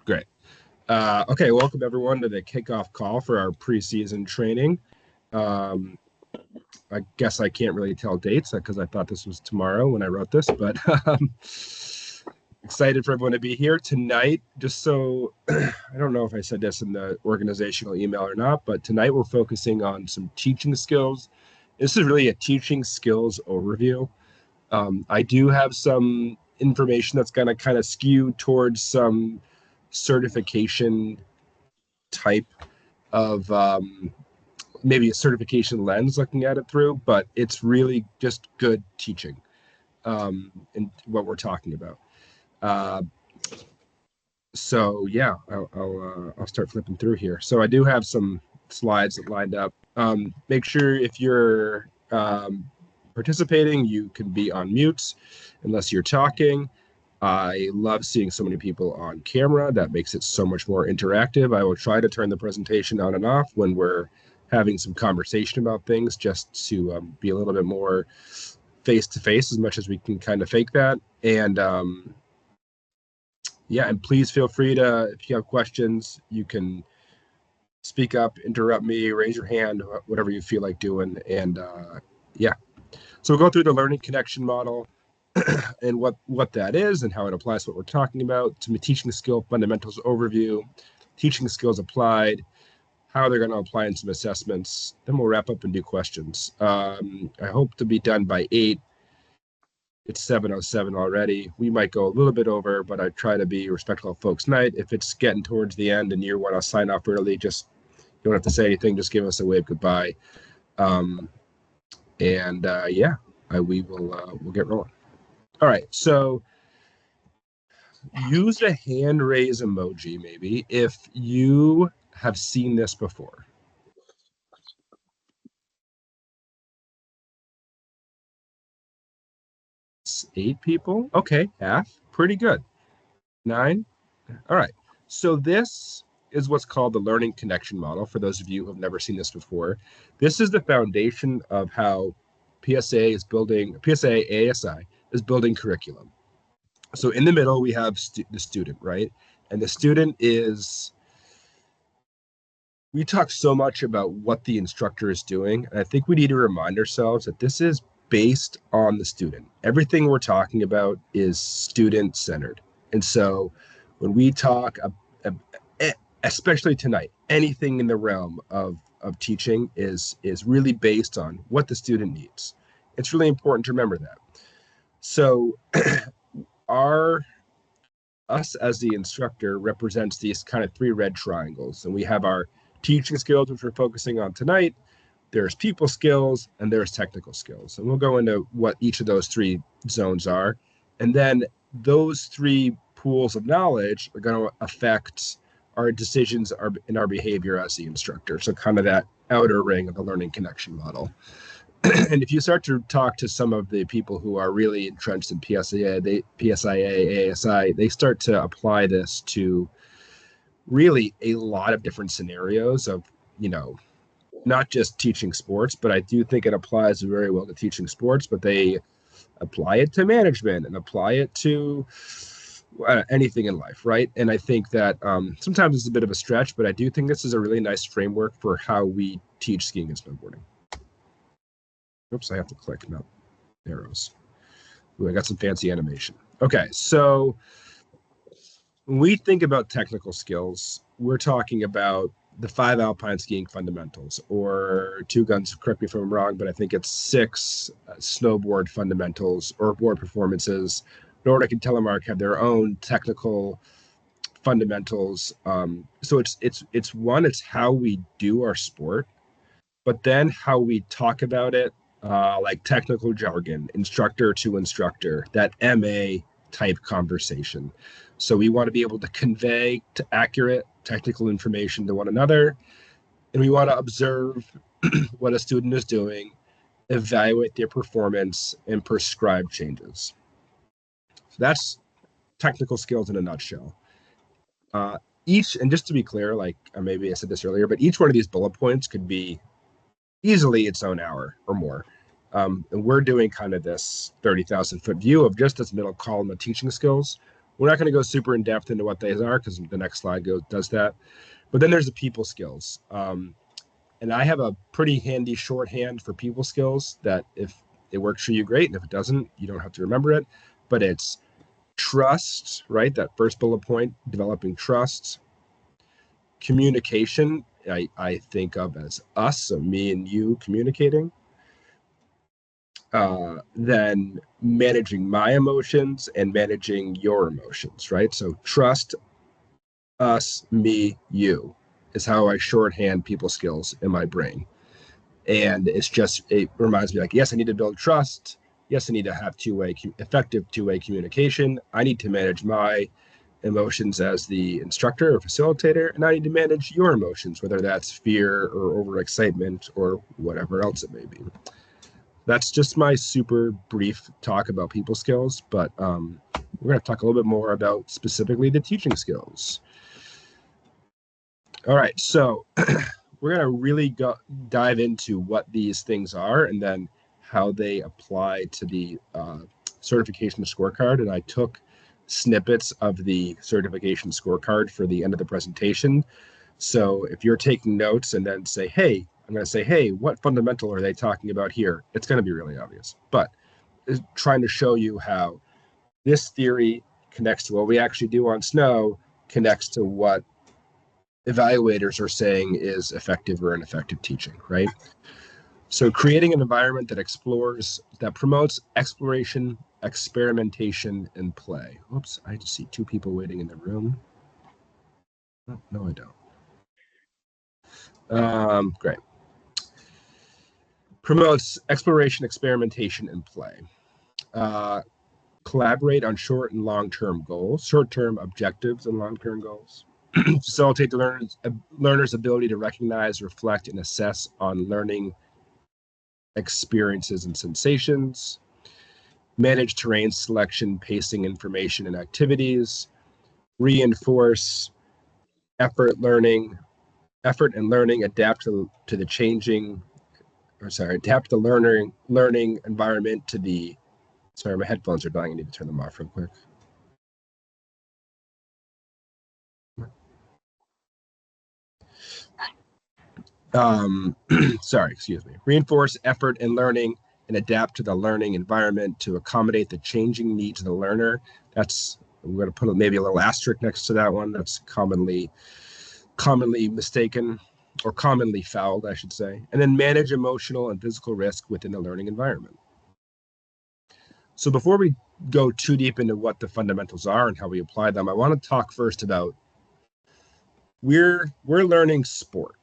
Great. Okay, welcome everyone to the kickoff call for our preseason training. Um, I guess I can't really tell dates because I thought this was tomorrow when I wrote this, but excited for everyone to be here tonight. Just so I don't know if I said this in the organizational email or not, but tonight we're focusing on some teaching skills. This is really a teaching skills overview. I do have some information that's going to kind of skew towards some certification type of maybe a certification lens looking at it through, but it's really just good teaching in what we're talking about. Uh, so yeah, I'll start flipping through here. So I do have some slides that lined up. Make sure if you're participating, you can be on mute unless you're talking. I love seeing so many people on camera. That makes it so much more interactive. I will try to turn the presentation on and off when we're having some conversation about things, just to be a little bit more face to face as much as we can kind of fake that. And yeah, and please feel free to, if you have questions, you can speak up, interrupt me, raise your hand, whatever you feel like doing. And yeah, so we'll go through the learning connection model and what that is and how it applies to what we're talking about, to teaching skill fundamentals overview, teaching skills applied, how they're going to apply in some assessments. Then we'll wrap up and do questions. I hope to be done by 8. It's 7:07 already. We might go a little bit over, but I try to be respectful of folks' night. If it's getting towards the end and you want to sign off early, just you don't have to say anything. Just give us a wave goodbye. Yeah, we will we'll get rolling. All right, so use the hand raise emoji maybe if you have seen this before. It's 8 people. Okay, half. Pretty good. 9. All right. So this is what's called the learning connection model. For those of you who have never seen this before, this is the foundation of how PSIA is building, PSIA AASI is building curriculum. So in the middle, we have the student, right? And the student is, we talk so much about what the instructor is doing. And I think we need to remind ourselves that this is based on the student. Everything we're talking about is student centered. And so when we talk, especially tonight, anything in the realm of teaching is really based on what the student needs. It's really important to remember that. So our us as the instructor represents these kind of 3 red triangles, and we have our teaching skills, which we're focusing on tonight. There's people skills and there's technical skills, and we'll go into what each of those 3 zones are. And then those 3 pools of knowledge are going to affect our decisions in our behavior as the instructor. So kind of that outer ring of the learning connection model. And if you start to talk to some of the people who are really entrenched in PSIA, AASI, they start to apply this to really a lot of different scenarios of, not just teaching sports, but I do think it applies very well to teaching sports, but they apply it to management and apply it to anything in life, right? And I think that sometimes it's a bit of a stretch, but I do think this is a really nice framework for how we teach skiing and snowboarding. Oops, I have to click, no, arrows. Ooh, I got some fancy animation. Okay, so when we think about technical skills, we're talking about the 5 alpine skiing fundamentals, or 2 guns, correct me if I'm wrong, but I think it's 6 snowboard fundamentals or board performances. Nordic and Telemark have their own technical fundamentals. So it's how we do our sport, but then how we talk about it, like technical jargon, instructor to instructor, that MA type conversation. So we want to be able to convey accurate technical information to one another, and we want to observe what a student is doing, evaluate their performance, and prescribe changes. So that's technical skills in a nutshell. Each, and just to be clear, like maybe I said this earlier, but each one of these bullet points could be easily its own hour or more. And we're doing kind of this 30,000 foot view of just this middle column of teaching skills. We're not going to go super in depth into what these are because the next slide does that. But then there's the people skills. And I have a pretty handy shorthand for people skills that if it works for you, great. And if it doesn't, you don't have to remember it. But it's trust, right? That first bullet point, developing trust. Communication, I think of as us, so me and you communicating. Then managing my emotions and managing your emotions, right? So trust, us, me, you is how I shorthand people skills in my brain. And it reminds me like, yes, I need to build trust. Yes, I need to have effective two-way communication. I need to manage my emotions as the instructor or facilitator, and I need to manage your emotions, whether that's fear or overexcitement or whatever else it may be. That's just my super brief talk about people skills, but we're going to talk a little bit more about specifically the teaching skills. All right, so we're going to really dive into what these things are and then how they apply to the certification scorecard. And I took snippets of the certification scorecard for the end of the presentation. So if you're taking notes and then I'm going to say, hey, what fundamental are they talking about here? It's going to be really obvious, but trying to show you how this theory connects to what we actually do on snow, connects to what evaluators are saying is effective or ineffective teaching, right? So creating an environment that promotes exploration, experimentation, and play. Oops, I just see two people waiting in the room. Oh, no, I don't. Great. Promotes exploration, experimentation, and play. Collaborate on short and long-term goals, short-term objectives and long-term goals. Facilitate the learner's ability to recognize, reflect, and assess on learning experiences and sensations. Manage terrain selection, pacing, information, and activities. Reinforce effort and learning, adapt to the adapt the learning environment to the, sorry, my headphones are dying. I need to turn them off real quick. Sorry, excuse me. Reinforce effort and learning and adapt to the learning environment to accommodate the changing needs of the learner. We're going to put maybe a little asterisk next to that one. That's commonly mistaken or commonly fouled, I should say. And then manage emotional and physical risk within the learning environment. So before we go too deep into what the fundamentals are and how we apply them, I want to talk first about we're learning sport,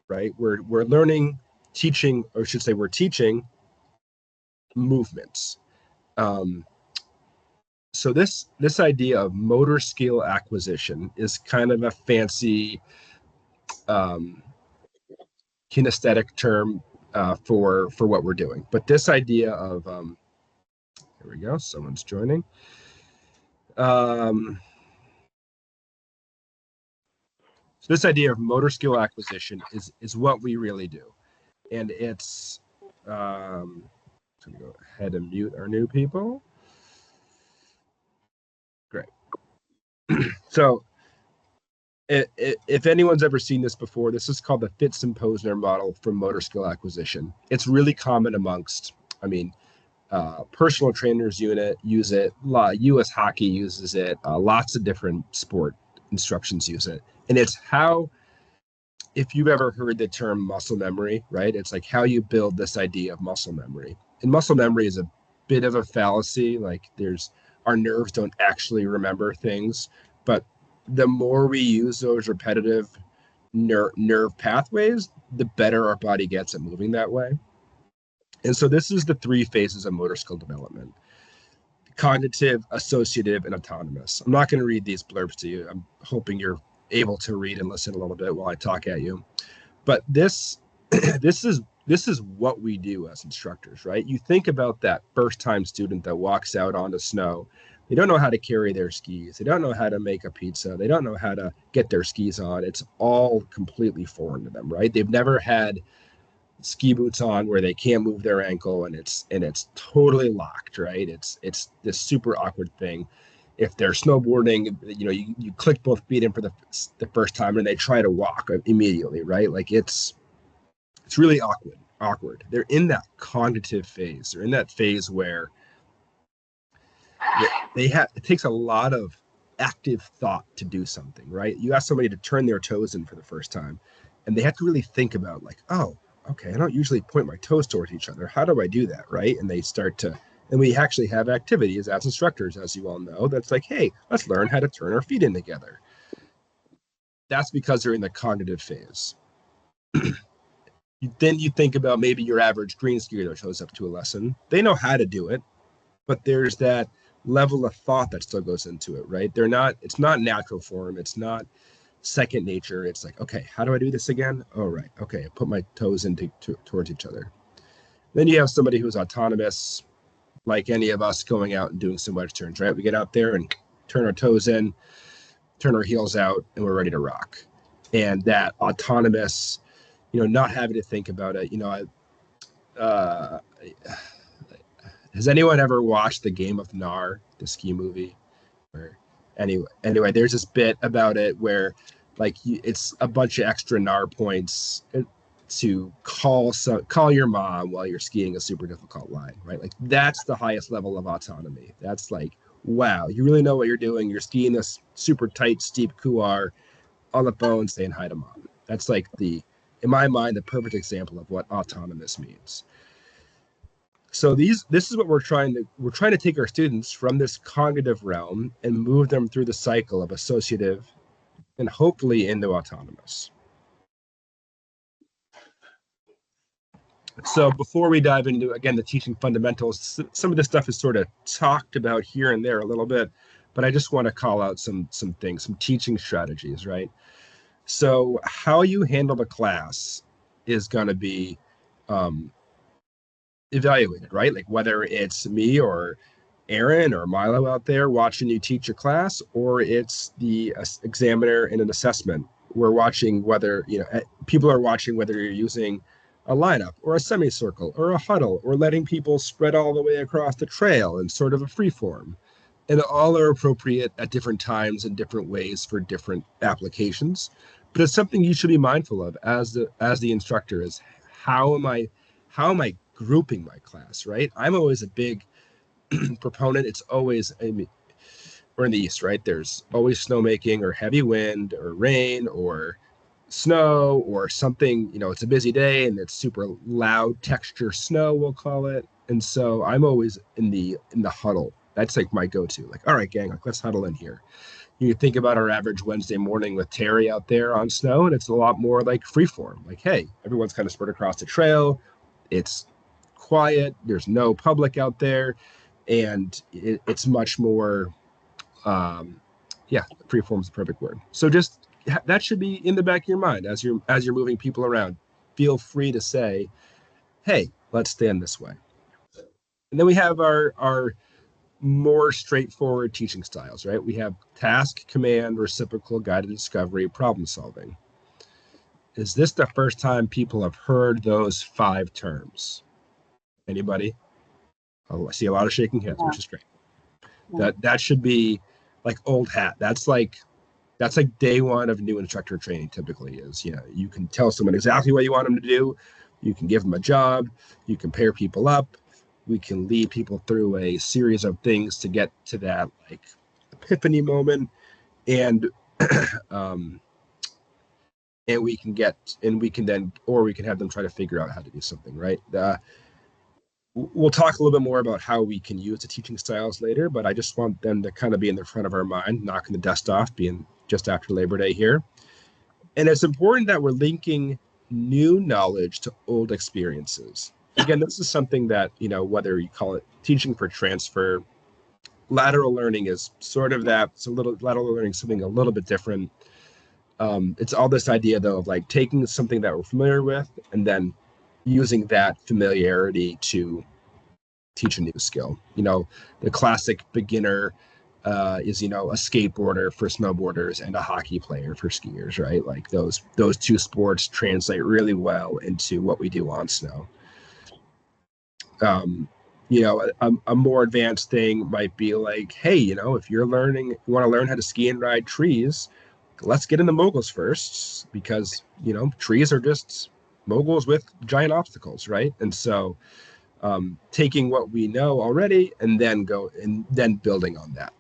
right? We're learning teaching, or I should say we're teaching movements. So this idea of motor skill acquisition is kind of a fancy kinesthetic term for what we're doing. But this idea of here we go, someone's joining. So this idea of motor skill acquisition is what we really do, and it's I'm gonna go ahead and mute our new people. Great. So if anyone's ever seen this before, this is called the Fitz-Posner model for motor skill acquisition. It's really common amongst, personal trainers use it. U.S. hockey uses it. Lots of different sport instructions use it. And it's how, if you've ever heard the term muscle memory, right? It's like how you build this idea of muscle memory. And muscle memory is a bit of a fallacy. Like our nerves don't actually remember things, but the more we use those repetitive nerve pathways, the better our body gets at moving that way. And so this is the three phases of motor skill development: cognitive, associative, and autonomous. I'm not going to read these blurbs to you. I'm hoping you're able to read and listen a little bit while I talk at you. But this is what we do as instructors, right? You think about that first-time student that walks out onto snow. They don't know how to carry their skis. They don't know how to make a pizza. They don't know how to get their skis on. It's all completely foreign to them, right? They've never had ski boots on where they can't move their ankle and it's totally locked, right? It's this super awkward thing. if they're snowboarding, you click both feet in for the first time and they try to walk immediately, right? Like it's really awkward. They're in that cognitive phase. They're in that phase where it takes a lot of active thought to do something, right? You ask somebody to turn their toes in for the first time and they have to really think about like, oh, okay, I don't usually point my toes towards each other. How do I do that, right? And they start to, and we actually have activities as instructors, as you all know, that's like, hey, let's learn how to turn our feet in together. That's because they're in the cognitive phase. Then you think about maybe your average green skier that shows up to a lesson. They know how to do it, but there's that level of thought that still goes into it, right? It's not natural form. It's not second nature. It's like, okay, how do I do this again? Oh, right. Okay. I put my toes towards each other. Then you have somebody who's autonomous, like any of us going out and doing some wedge turns, right? We get out there and turn our toes in, turn our heels out, and we're ready to rock. And that autonomous, not having to think about it, has anyone ever watched The Game of Nar, the ski movie? Or anyway, there's this bit about it where like it's a bunch of extra Nar points to call your mom while you're skiing a super difficult line, right? Like that's the highest level of autonomy. That's like, wow, you really know what you're doing. You're skiing this super tight, steep couloir on the phone saying hi to mom. That's like in my mind, the perfect example of what autonomous means. So this is what we're trying to take our students from this cognitive realm and move them through the cycle of associative and hopefully into autonomous. So before we dive into, again, the teaching fundamentals, some of this stuff is sort of talked about here and there a little bit, but I just want to call out some things, some teaching strategies, right? So how you handle the class is going to be evaluated, right? Like whether it's me or Aaron or Milo out there watching you teach your class, or it's the examiner in an assessment. We're watching whether, people are watching whether you're using a lineup or a semicircle or a huddle or letting people spread all the way across the trail in sort of a free form. And all are appropriate at different times and different ways for different applications. But it's something you should be mindful of as the instructor is how am I grouping my class, right? I'm always a big proponent. It's always, we're in the East, right? There's always snowmaking or heavy wind or rain or snow or something, it's a busy day and it's super loud texture snow, we'll call it. And so I'm always in the huddle. That's like my go-to. Like, all right, gang, like let's huddle in here. You think about our average Wednesday morning with Carey out there on snow, and it's a lot more like freeform. Like, hey, everyone's kind of spread across the trail. It's quiet. There's no public out there, and it's much more. Freeform is the perfect word. So just that should be in the back of your mind as you're moving people around. Feel free to say, hey, let's stand this way. And then we have our more straightforward teaching styles, right? We have task, command, reciprocal, guided discovery, problem solving. Is this the first time people have heard those 5 terms? Anybody? Oh, I see a lot of shaking heads, which is great. That should be like old hat. That's like day one of new instructor training typically is, you can tell someone exactly what you want them to do. You can give them a job. You can pair people up. We can lead people through a series of things to get to that like epiphany moment. And, we can have them try to figure out how to do something, right? We'll talk a little bit more about how we can use the teaching styles later, but I just want them to kind of be in the front of our mind, knocking the dust off, being just after Labor Day here. And it's important that we're linking new knowledge to old experiences. Again, this is something that, whether you call it teaching for transfer, lateral learning is sort of that. So lateral learning is something a little bit different. It's all this idea, though, of like taking something that we're familiar with and then using that familiarity to teach a new skill. The classic beginner is, a skateboarder for snowboarders and a hockey player for skiers, right? Like those 2 sports translate really well into what we do on snow. You know, a more advanced thing might be like, hey, you know, if you're learning, you want to learn how to ski and ride trees, let's get into moguls first, because, you know, trees are just moguls with giant obstacles, right? And so taking what we know already and then building on that.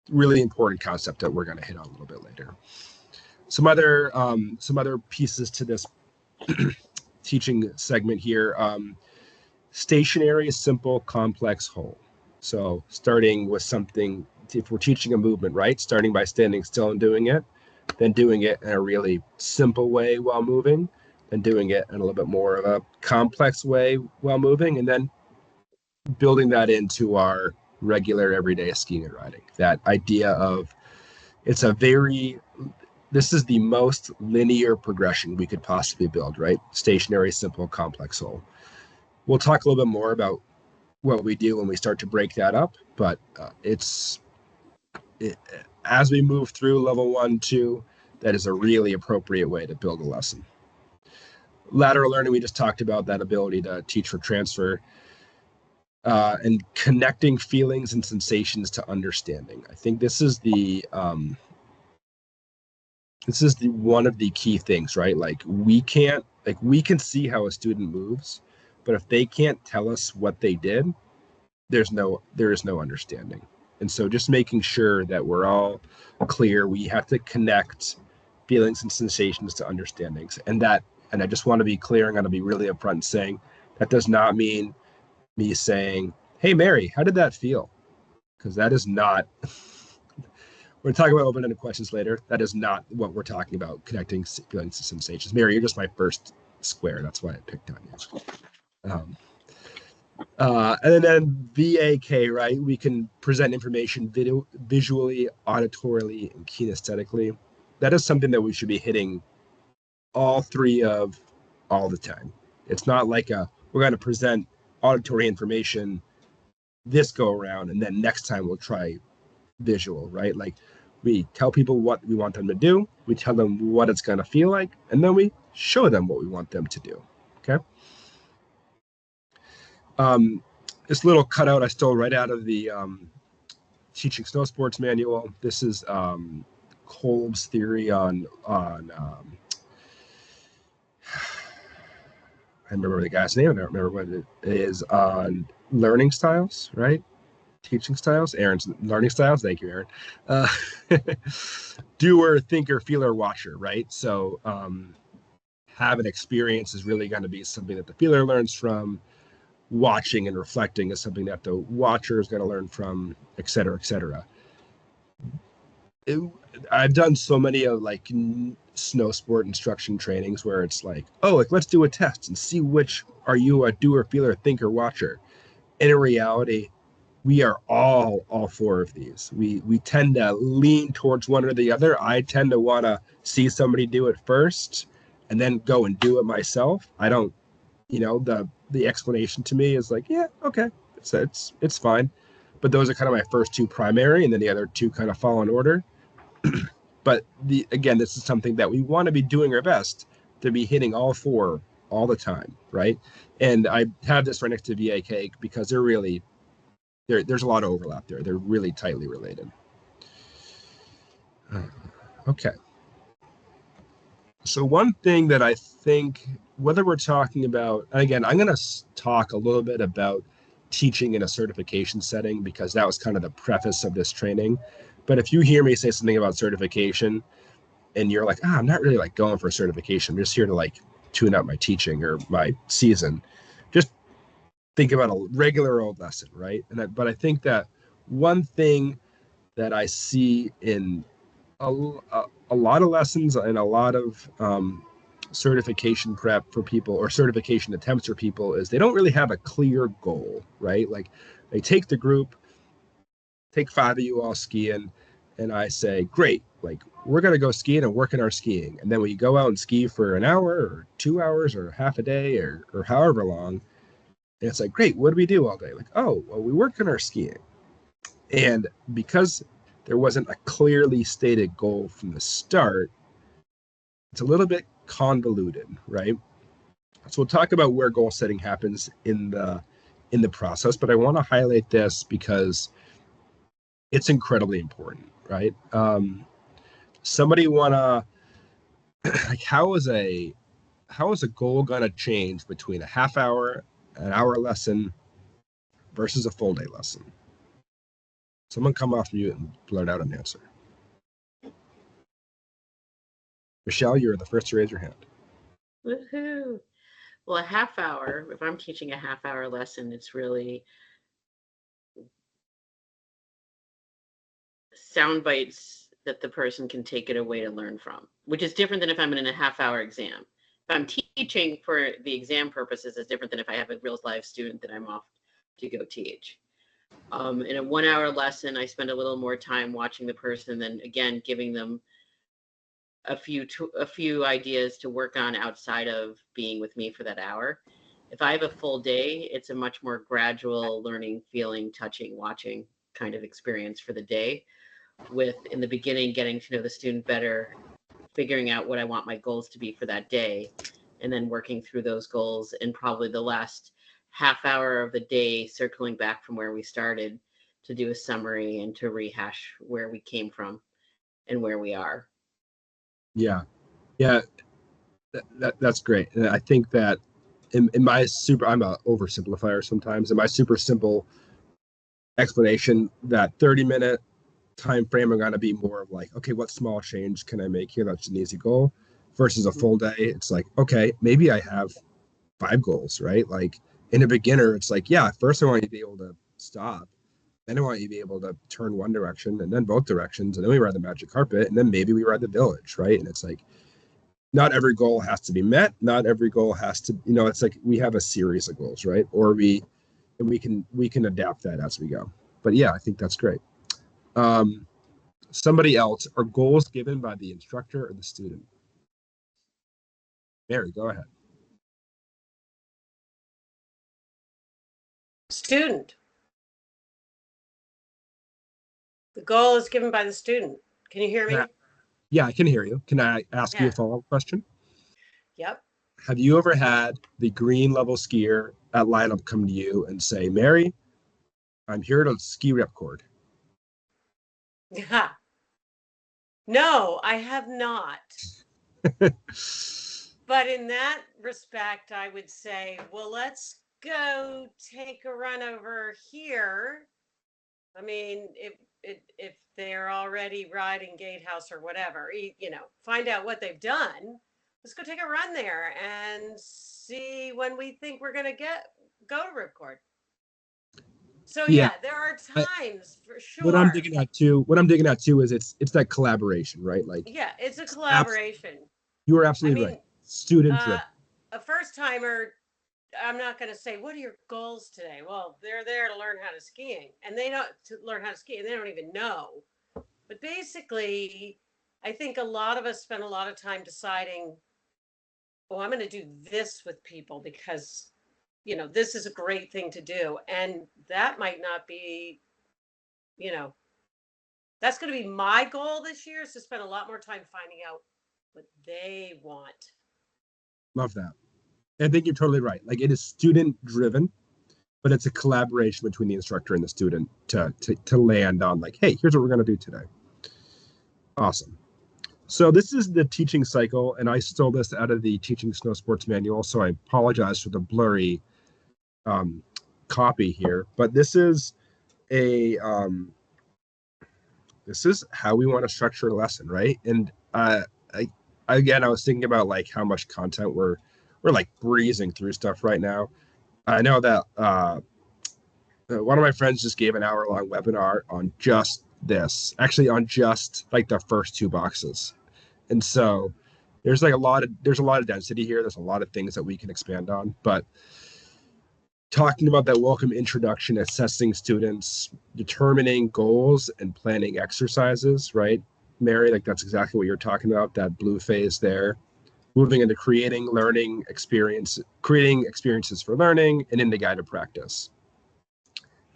Really important concept that we're going to hit on a little bit later. Some other pieces to this teaching segment here. Stationary, simple, complex, whole. So starting with something, if we're teaching a movement, right? Starting by standing still and doing it, then doing it in a really simple way while moving, then doing it in a little bit more of a complex way while moving, and then building that into our regular everyday skiing and riding. That idea of it's a very this is the most linear progression we could possibly build, right? Stationary, simple, complex, whole. We'll talk a little bit more about what we do when we start to break that up, but as we move through level 1, 2, that is a really appropriate way to build a lesson. Lateral learning, we just talked about that ability to teach for transfer, and connecting feelings and sensations to understanding. I think this is the one of the key things, right? Like we can see how a student moves, but if they can't tell us what they did, there is no understanding. And so just making sure that we're all clear, we have to connect feelings and sensations to understandings. And I just want to be clear, I'm going to be really upfront and saying that does not mean me saying, hey, Mary, how did that feel? Because that is not, we're talking about open-ended questions later. That is not what we're talking about, connecting feelings to sensations. Mary, you're just my first square. That's why I picked on you. And then VAK, right? We can present information visually, auditorily, and kinesthetically. That is something that we should be hitting all three of all the time. It's not like we're going to present auditory information this go around, and then next time we'll try visual, right? Like we tell people what we want them to do, we tell them what it's going to feel like, and then we show them what we want them to do. Okay. This little cutout I stole right out of the Teaching Snow Sports manual. This is Kolb's theory on I remember the guy's name. I don't remember what it is on learning styles, right? Teaching styles. Aaron's learning styles. Thank you, Aaron. Uh, doer, thinker, feeler, watcher, right? So have an experience is really going to be something that the feeler learns from. Watching and reflecting is something that the watcher is going to learn from, et cetera, et cetera. I've done so many of like snow sport instruction trainings where it's like, oh, like let's do a test and see which are you a doer, feeler, thinker, watcher. And in reality, we are all four of these. We tend to lean towards one or the other. I tend to want to see somebody do it first and then go and do it myself. I don't, the explanation to me is like, yeah, okay, it's fine. But those are kind of my first two primary, and then the other two kind of fall in order. But again, this is something that we want to be doing our best to be hitting all four all the time, right? And I have this right next to VAK because there's a lot of overlap there. They're really tightly related. Okay. So one thing that I think, whether we're talking about, again, I'm going to talk a little bit about teaching in a certification setting because that was kind of the preface of this training. But if you hear me say something about certification and you're like, I'm not really like going for certification, I'm just here to like tune up my teaching or my season, just think about a regular old lesson, right? But I think that one thing that I see in a lot of lessons and a lot of certification prep for people or certification attempts for people is they don't really have a clear goal, right? Like they take the group, take 5 of you all skiing, and I say, great, like we're going to go skiing and work in our skiing. And then we go out and ski for an hour or 2 hours or half a day or however long. And it's like, great, what do we do all day? Like, oh, well, we work in our skiing. And because there wasn't a clearly stated goal from the start, it's a little bit convoluted, right? So we'll talk about where goal setting happens in the in the process, but I want to highlight this because it's incredibly important, right? Somebody wanna like how is a goal gonna change between a half hour, an hour lesson versus a full day lesson? Someone come off mute and blurt out an answer. Michelle, you're the first to raise your hand. Woohoo! Well, a half hour, if I'm teaching a half hour lesson, it's really sound bites that the person can take it away to learn from, which is different than if I'm in a half hour exam. If I'm teaching for the exam purposes, it's different than if I have a real live student that I'm off to go teach. In a 1 hour lesson, I spend a little more time watching the person, then again giving them a few ideas to work on outside of being with me for that hour. If I have a full day, it's a much more gradual learning, feeling, touching, watching kind of experience for the day, with in the beginning getting to know the student better, figuring out what I want my goals to be for that day, and then working through those goals, and probably the last half hour of the day circling back from where we started to do a summary and to rehash where we came from and where we are. Yeah, yeah, that's great. And I think that in my I'm a oversimplifier sometimes. In my super simple explanation, that 30-minute time frame are going to be more of like, okay, what small change can I make here? That's an easy goal. Versus a full day, it's like, okay, maybe I have 5 goals, right? Like in a beginner, it's like, yeah, first I want you to be able to stop. Then I want you to be able to turn one direction and then both directions. And then we ride the magic carpet. And then maybe we ride the village, right? And it's like, not every goal has to be met. Not every goal has to, it's like we have a series of goals, right? Or we can adapt that as we go. But yeah, I think that's great. Somebody else, are goals given by the instructor or the student? Mary, go ahead. Student. The goal is given by the student. Can you hear me? Yeah, I can hear you. Can I ask you a follow-up question? Yep. Have you ever had the green level skier at lineup come to you and say, Mary, I'm here to ski ripcord? Yeah. No, I have not. But in that respect, I would say, well, let's go take a run over here. I mean, if they're already riding Gatehouse or whatever, find out what they've done. Let's go take a run there and see when we think we're gonna go to ripcord. So yeah, there are times for sure. What I'm digging at too is it's that collaboration, right? Like, yeah, it's a collaboration. You are absolutely right. Student driven. A first timer, I'm not going to say, what are your goals today? Well, they're there to learn how to skiing, and they don't even know. But basically, I think a lot of us spend a lot of time deciding, oh, I'm going to do this with people because, this is a great thing to do. And that might not be, that's going to be my goal this year, is to spend a lot more time finding out what they want. Love that. I think you're totally right. Like, it is student driven, but it's a collaboration between the instructor and the student to land on like, hey, here's what we're going to do today. Awesome. So this is the teaching cycle, and I stole this out of the Teaching Snow Sports Manual, so I apologize for the blurry copy here. But this is this is how we want to structure a lesson, right? And I was thinking about like how much content we're like breezing through stuff right now. I know that one of my friends just gave an hour-long webinar on just this, actually on just like the first 2 boxes. And so there's a lot of density here. There's a lot of things that we can expand on, but talking about that welcome introduction, assessing students, determining goals and planning exercises, right? Mary, like that's exactly what you're talking about, that blue phase there. Moving into creating experiences for learning and into guided practice.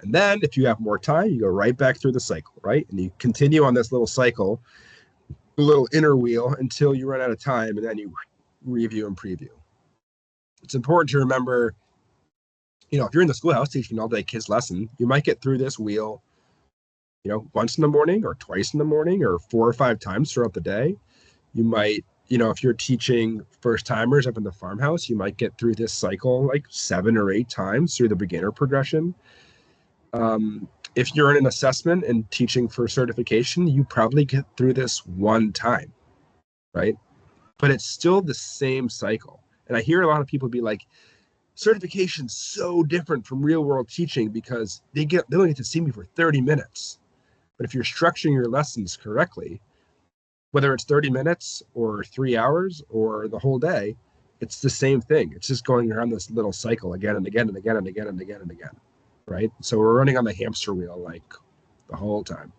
And then if you have more time, you go right back through the cycle, right? And you continue on this little cycle, a little inner wheel until you run out of time, and then you review and preview. It's important to remember if you're in the schoolhouse teaching all day kids lesson, you might get through this wheel, once in the morning or twice in the morning or 4 or 5 times throughout the day. You might, if you're teaching first timers up in the farmhouse, you might get through this cycle like 7 or 8 times through the beginner progression. If you're in an assessment and teaching for certification, you probably get through this one time, right? But it's still the same cycle. And I hear a lot of people be like, certification's so different from real world teaching because they only get to see me for 30 minutes. But if you're structuring your lessons correctly, whether it's 30 minutes or 3 hours or the whole day, it's the same thing. It's just going around this little cycle again and again and again and again and again and again, right? So we're running on the hamster wheel like the whole time.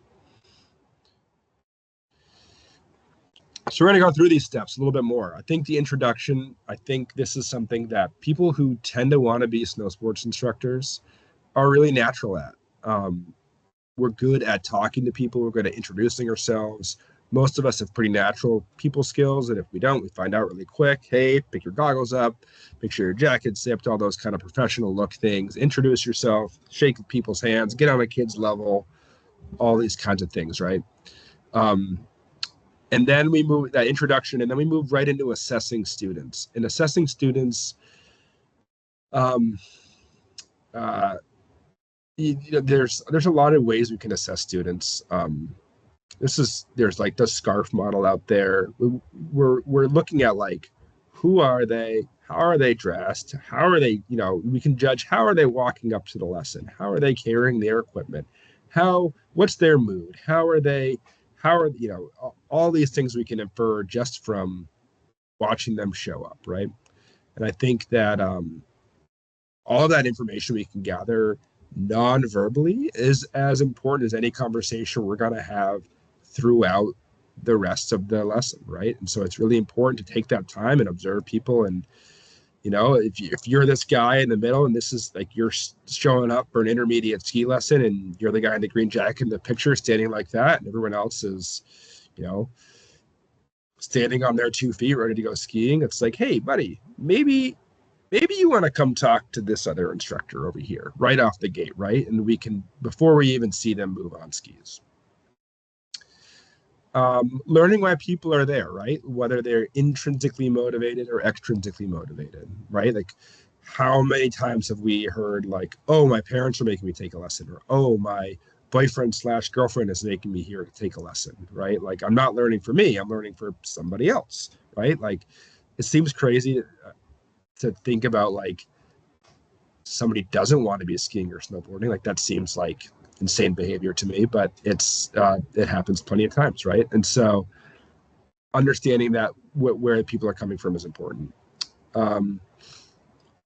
So we're going to go through these steps a little bit more. I think the introduction, I think this is something that people who tend to want to be snow sports instructors are really natural at. We're good at talking to people. We're good at introducing ourselves. Most of us have pretty natural people skills. And if we don't, we find out really quick. Hey, pick your goggles up, make sure your jacket's zipped, all those kind of professional look things. Introduce yourself, shake people's hands, get on a kid's level, all these kinds of things, right? And then we move that introduction, and then we move right into assessing students. And assessing students, there's a lot of ways we can assess students. There's like the SCARF model out there. We're looking at like, who are they? How are they dressed? How are they, we can judge how are they walking up to the lesson? How are they carrying their equipment? What's their mood? All these things we can infer just from watching them show up, right? And I think that all of that information we can gather non-verbally is as important as any conversation we're going to have throughout the rest of the lesson, right? And so it's really important to take that time and observe people. And if you're this guy in the middle and this is like you're showing up for an intermediate ski lesson and you're the guy in the green jacket in the picture standing like that, and everyone else is standing on their 2 feet ready to go skiing, it's like, hey buddy, maybe you want to come talk to this other instructor over here right off the gate, right? And we can, before we even see them move on skis. Learning why people are there, right? Whether they're intrinsically motivated or extrinsically motivated, right? Like, how many times have we heard like, oh, my parents are making me take a lesson, or oh, my boyfriend/girlfriend is making me here to take a lesson, right? Like, I'm not learning for me, I'm learning for somebody else, right? Like, it seems crazy to think about like somebody doesn't want to be skiing or snowboarding. Like, that seems like insane behavior to me, but it happens plenty of times, right? And so understanding that where people are coming from is important.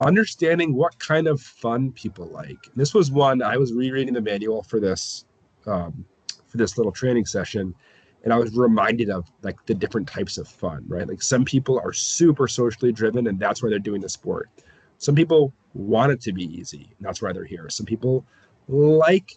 Understanding what kind of fun people like. And this was one, I was rereading the manual for this little training session, and I was reminded of like the different types of fun, right? Like, some people are super socially driven and that's why they're doing the sport. Some people want it to be easy and that's why they're here. Some people like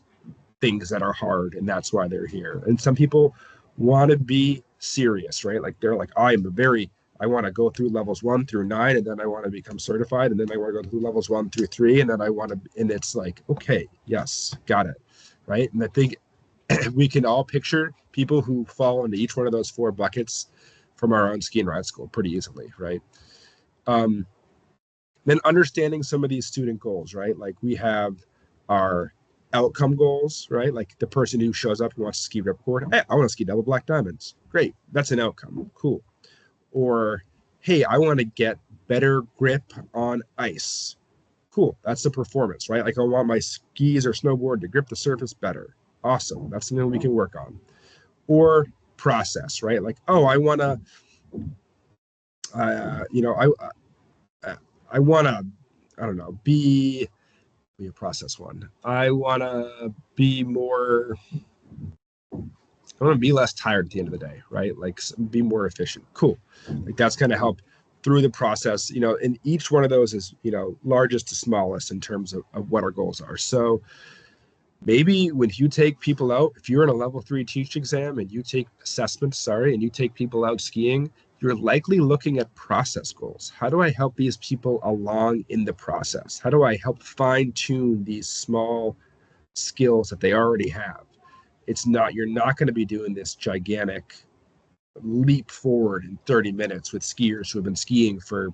things that are hard and that's why they're here. And some people want to be serious, right? Like, they're like, I want to go through levels 1 through 9, and then I want to become certified, and then I want to go through levels 1 through 3, and then and it's like, okay, yes, got it, right? And I think we can all picture people who fall into each one of those 4 buckets from our own ski and ride school pretty easily, right? Then understanding some of these student goals, right? Like, we have our outcome goals, right? Like, the person who shows up and wants to ski ripcord, hey, I want to ski double black diamonds. Great, that's an outcome, cool. Or, hey, I want to get better grip on ice. Cool, that's the performance, right? Like, I want my skis or snowboard to grip the surface better. Awesome, that's something we can work on. Or process, right? Like, oh, I want to, I want to, I don't know, be a process one. I want to be more, I want to be less tired at the end of the day, right? Like, be more efficient. Cool. Like, that's going to help through the process, and each one of those is, largest to smallest in terms of what our goals are. So maybe when you take people out, if you're in a level 3 teach exam and you take assessments, and you take people out skiing, you're likely looking at process goals. How do I help these people along in the process? How do I help fine tune these small skills that they already have? You're not going to be doing this gigantic leap forward in 30 minutes with skiers who have been skiing for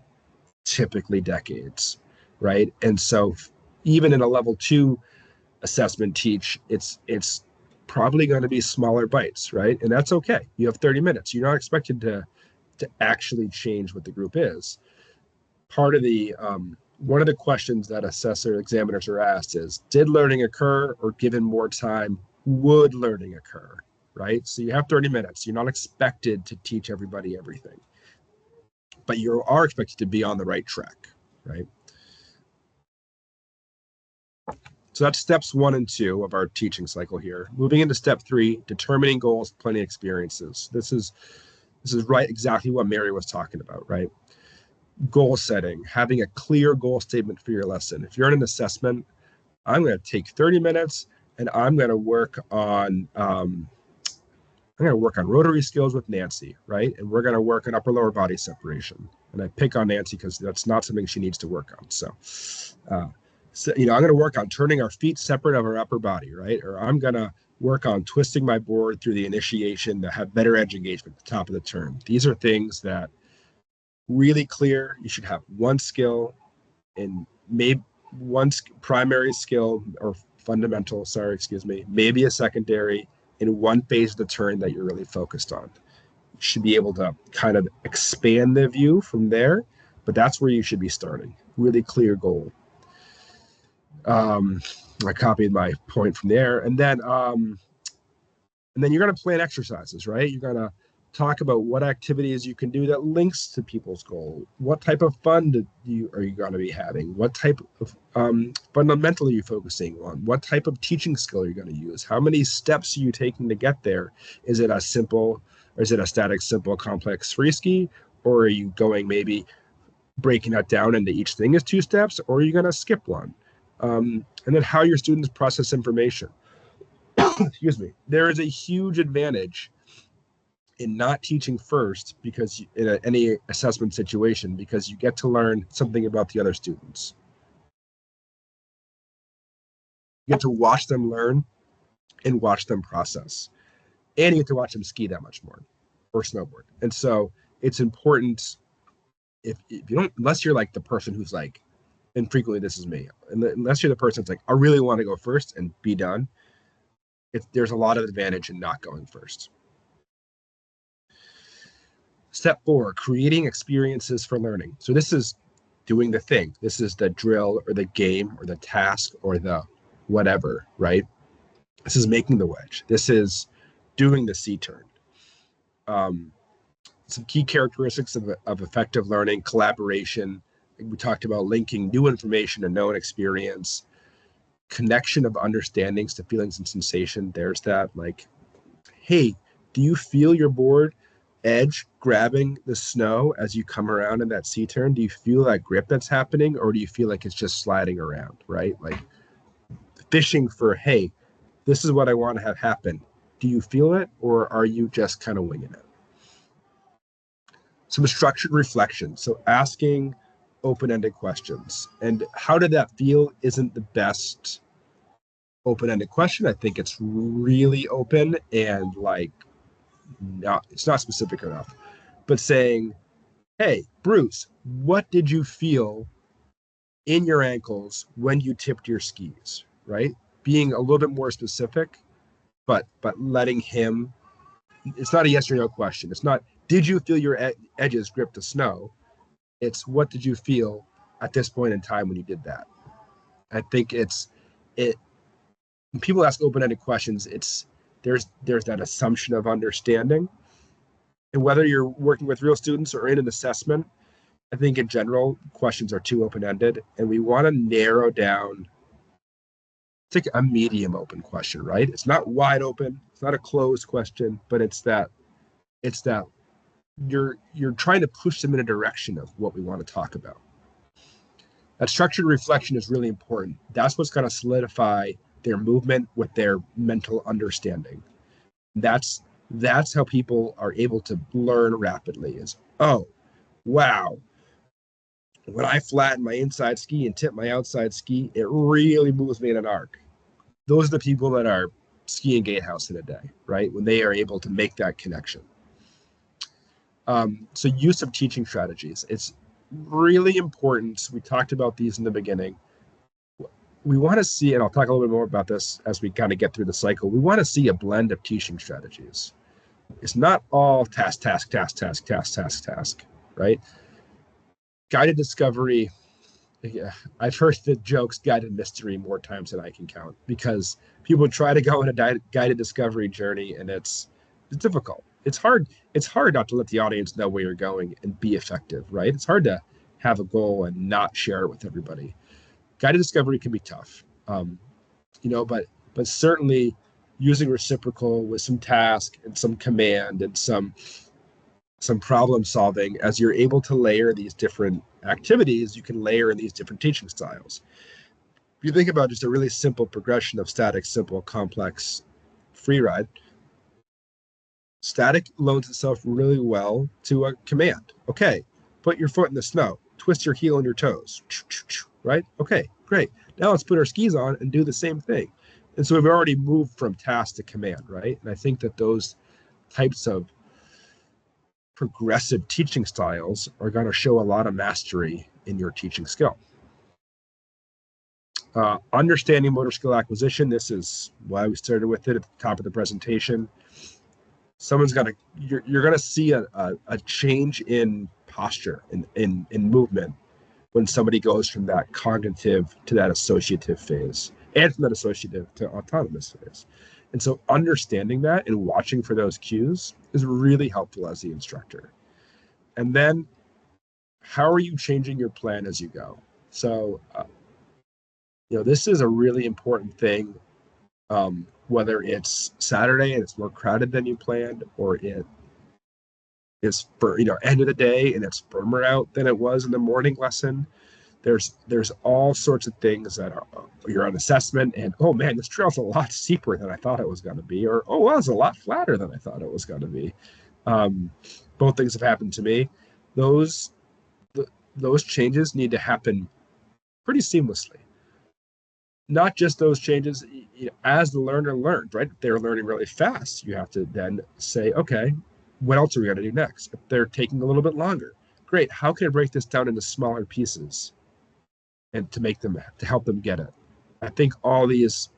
typically decades, right? And so even in a level 2 assessment teach, it's probably going to be smaller bites, right? And that's okay. You have 30 minutes. You're not expected to actually change what the group is. Part of the one of the questions that examiners are asked is, did learning occur, or given more time, would learning occur, right? So you have 30 minutes. You're not expected to teach everybody everything, but you are expected to be on the right track, right? So that's steps 1 and 2 of our teaching cycle here. Moving into step 3, determining goals, planning experiences. This is right exactly what Mary was talking about, right? Goal setting, having a clear goal statement for your lesson. If you're in an assessment, I'm going to take 30 minutes and I'm going to work on rotary skills with Nancy, right? And we're going to work on upper lower body separation. And I pick on Nancy because that's not something she needs to work on. So I'm going to work on turning our feet separate of our upper body, right? Or I'm going to work on twisting my board through the initiation to have better edge engagement at the top of the turn. These are things that really clear. You should have one skill and maybe one primary skill or fundamental, maybe a secondary in one phase of the turn that you're really focused on. You should be able to kind of expand the view from there, but that's where you should be starting. Really clear goal. I copied my point from there, and then you're going to plan exercises, right? You're going to talk about what activities you can do that links to people's goal. What type of fun are you going to be having? What type of fundamental are you focusing on? What type of teaching skill are you going to use? How many steps are you taking to get there? Is it a static, simple, complex free ski? Or are you going maybe breaking that down into each thing is 2 steps? Or are you going to skip one? And then how your students process information. Excuse me. There is a huge advantage in not teaching first because in any assessment situation, because you get to learn something about the other students. You get to watch them learn and watch them process. And you get to watch them ski that much more or snowboard. And so it's important if you don't, unless you're like the person who's like, and frequently this is me, unless you're the person that's like, I really want to go first and be done, there's a lot of advantage in not going first. Step 4, creating experiences for learning. So this is doing the thing. This is the drill or the game or the task or the whatever, right? This is making the wedge. This is doing the C-turn. Some key characteristics of effective learning: collaboration. We talked about linking new information to known experience, connection of understandings to feelings and sensation. There's that, like, hey, do you feel your board edge grabbing the snow as you come around in that C-turn? Do you feel that grip that's happening, or do you feel like it's just sliding around, right? Like fishing for, hey, this is what I want to have happen. Do you feel it, or are you just kind of winging it? Some structured reflection. So asking open-ended questions. And how did that feel isn't the best open-ended question. I think it's really open and like it's not specific enough. But saying, hey, Bruce, what did you feel in your ankles when you tipped your skis, right? Being a little bit more specific, but letting him, it's not a yes or no question. It's not, did you feel your edges grip the snow? It's, what did you feel at this point in time when you did that? I think when people ask open-ended questions, there's that assumption of understanding. And whether you're working with real students or in an assessment, I think in general, questions are too open-ended, and we want to narrow down. It's like a medium open question, right? It's not wide open. It's not a closed question, but it's that you're trying to push them in a direction of what we want to talk about. That structured reflection is really important. That's what's going to solidify their movement with their mental understanding. That's how people are able to learn rapidly, is oh, wow. When I flatten my inside ski and tip my outside ski, it really moves me in an arc. Those are the people that are skiing gatehouse in a day, right? When they are able to make that connection. So use of teaching strategies. It's really important. We talked about these in the beginning. We want to see, and I'll talk a little bit more about this as we kind of get through the cycle. We want to see a blend of teaching strategies. It's not all task, task, task, task, task, task, task, right? Guided discovery. Yeah, I've heard the jokes guided mystery more times than I can count because people try to go on a guided discovery journey and it's difficult. It's hard. It's hard not to let the audience know where you're going and be effective, right? It's hard to have a goal and not share it with everybody. Guided discovery can be tough, but certainly using reciprocal with some task and some command and some problem solving as you're able to layer these different activities, you can layer in these different teaching styles. If you think about just a really simple progression of static, simple, complex, free ride, static loans itself really well to a command. Okay, put your foot in the snow, twist your heel and your toes, right? Okay, great. Now let's put our skis on and do the same thing. And so we've already moved from task to command, right? And I think that those types of progressive teaching styles are going to show a lot of mastery in your teaching skill. Understanding motor skill acquisition. This is why we started with it at the top of the presentation. Someone's got to, you're going to see a change in posture, in movement when somebody goes from that cognitive to that associative phase and from that associative to autonomous phase. And so understanding that and watching for those cues is really helpful as the instructor. And then how are you changing your plan as you go? So, this is a really important thing, whether it's Saturday and it's more crowded than you planned, or it is for, end of the day and it's firmer out than it was in the morning lesson. There's all sorts of things that are, you're on assessment and, oh man, this trail's a lot steeper than I thought it was going to be, or, oh, well, it's a lot flatter than I thought it was going to be. Both things have happened to me. Those changes need to happen pretty seamlessly. Not just those changes, as the learner learned, right? If they're learning really fast, you have to then say, okay, what else are we going to do next? If they're taking a little bit longer, great. How can I break this down into smaller pieces and to help them get it? I think all these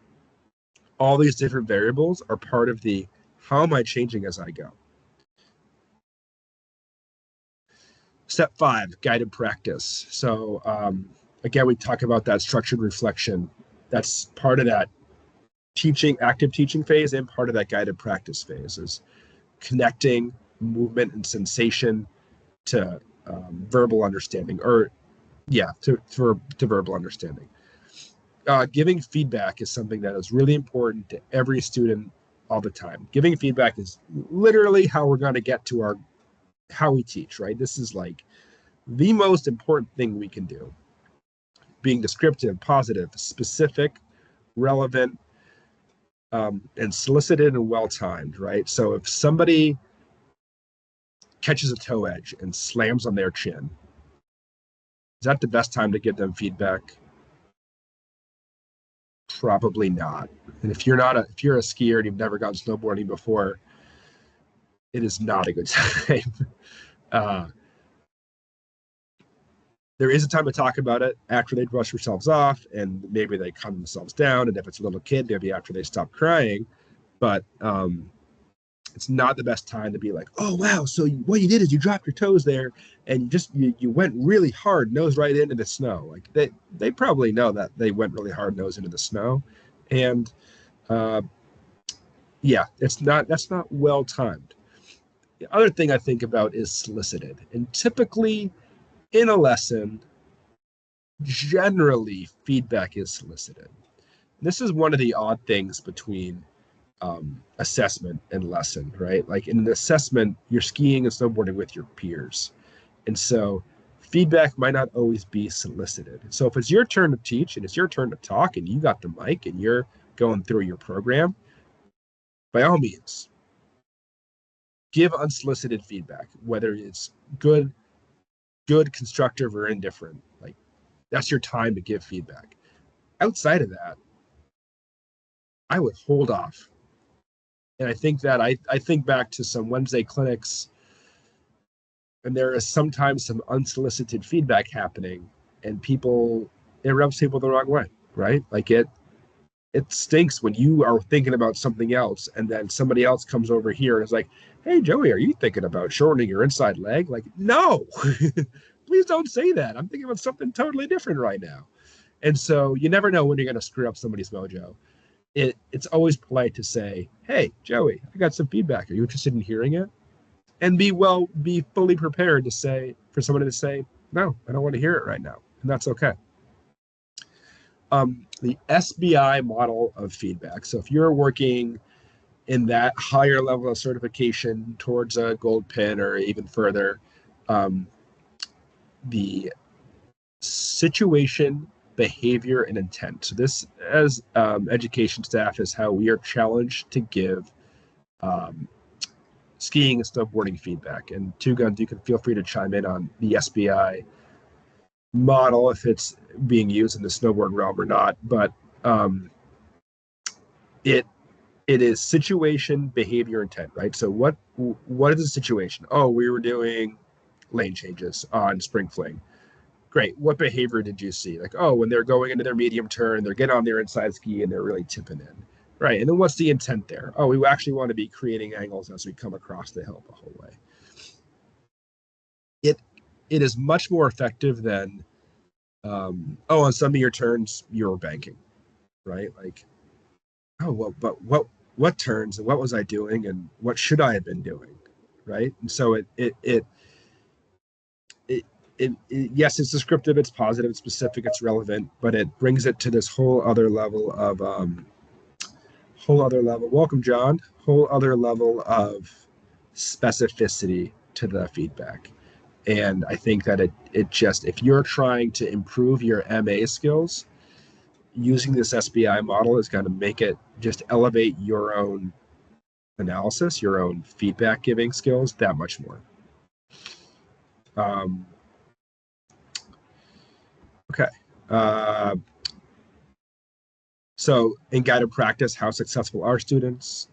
different variables are part of the how am I changing as I go. Step 5, guided practice. So again, we talk about that structured reflection. That's part of that active teaching phase, and part of that guided practice phase is connecting movement and sensation to verbal understanding, to verbal understanding. Giving feedback is something that is really important to every student all the time. Giving feedback is literally how we're going to get to how we teach, right? This is like the most important thing we can do. Being descriptive, positive, specific, relevant, and solicited and well-timed, right? So if somebody catches a toe edge and slams on their chin, is that the best time to give them feedback? Probably not. And if you're a skier and you've never gone snowboarding before, it is not a good time. There is a time to talk about it after they brush themselves off and maybe they calm themselves down. And if it's a little kid, maybe after they stop crying. But it's not the best time to be like, oh, wow, so what you did is you dropped your toes there and you went really hard, nose right into the snow. Like they probably know that they went really hard nose into the snow. And that's not well timed. The other thing I think about is solicited. And typically in a lesson, generally feedback is solicited. This is one of the odd things between assessment and lesson, right? Like in an assessment, you're skiing and snowboarding with your peers. And so feedback might not always be solicited. So if it's your turn to teach and it's your turn to talk and you got the mic and you're going through your program, by all means, give unsolicited feedback, whether it's good, constructive, or indifferent. Like, that's your time to give feedback. Outside of that, I would hold off. And I think that I think back to some Wednesday clinics, and there is sometimes some unsolicited feedback happening, and it rubs people the wrong way, right? Like, it stinks when you are thinking about something else and then somebody else comes over here and is like, hey, Joey, are you thinking about shortening your inside leg? Like, no, please don't say that. I'm thinking about something totally different right now. And so you never know when you're going to screw up somebody's mojo. It's always polite to say, hey, Joey, I got some feedback. Are you interested in hearing it? And be fully prepared to say, for somebody to say, no, I don't want to hear it right now. And that's okay. The SBI model of feedback. So if you're working in that higher level of certification towards a gold pin or even further, the situation, behavior, and intent. So this, as education staff, is how we are challenged to give skiing and snowboarding feedback. And Two Guns, you can feel free to chime in on the SBI model if it's being used in the snowboard realm or not. But it is situation, behavior, intent, right? So what is the situation? Oh, we were doing lane changes on spring fling. Great. What behavior did you see? Like, oh, when they're going into their medium turn, they're getting on their inside ski and they're really tipping in. Right. And then what's the intent there? Oh, we actually want to be creating angles as we come across the hill the whole way. It is much more effective than on some of your turns you're banking, right? Like, oh, well, but what turns and what was I doing and what should I have been doing, right? And so yes, it's descriptive, it's positive, it's specific, it's relevant, but it brings it to this whole other level of welcome, John. Whole other level of specificity to the feedback. And I think that it just, if you're trying to improve your MA skills, using this SBI model is going to make it just elevate your own analysis, your own feedback giving skills that much more. Okay. So in guided practice, how successful are students?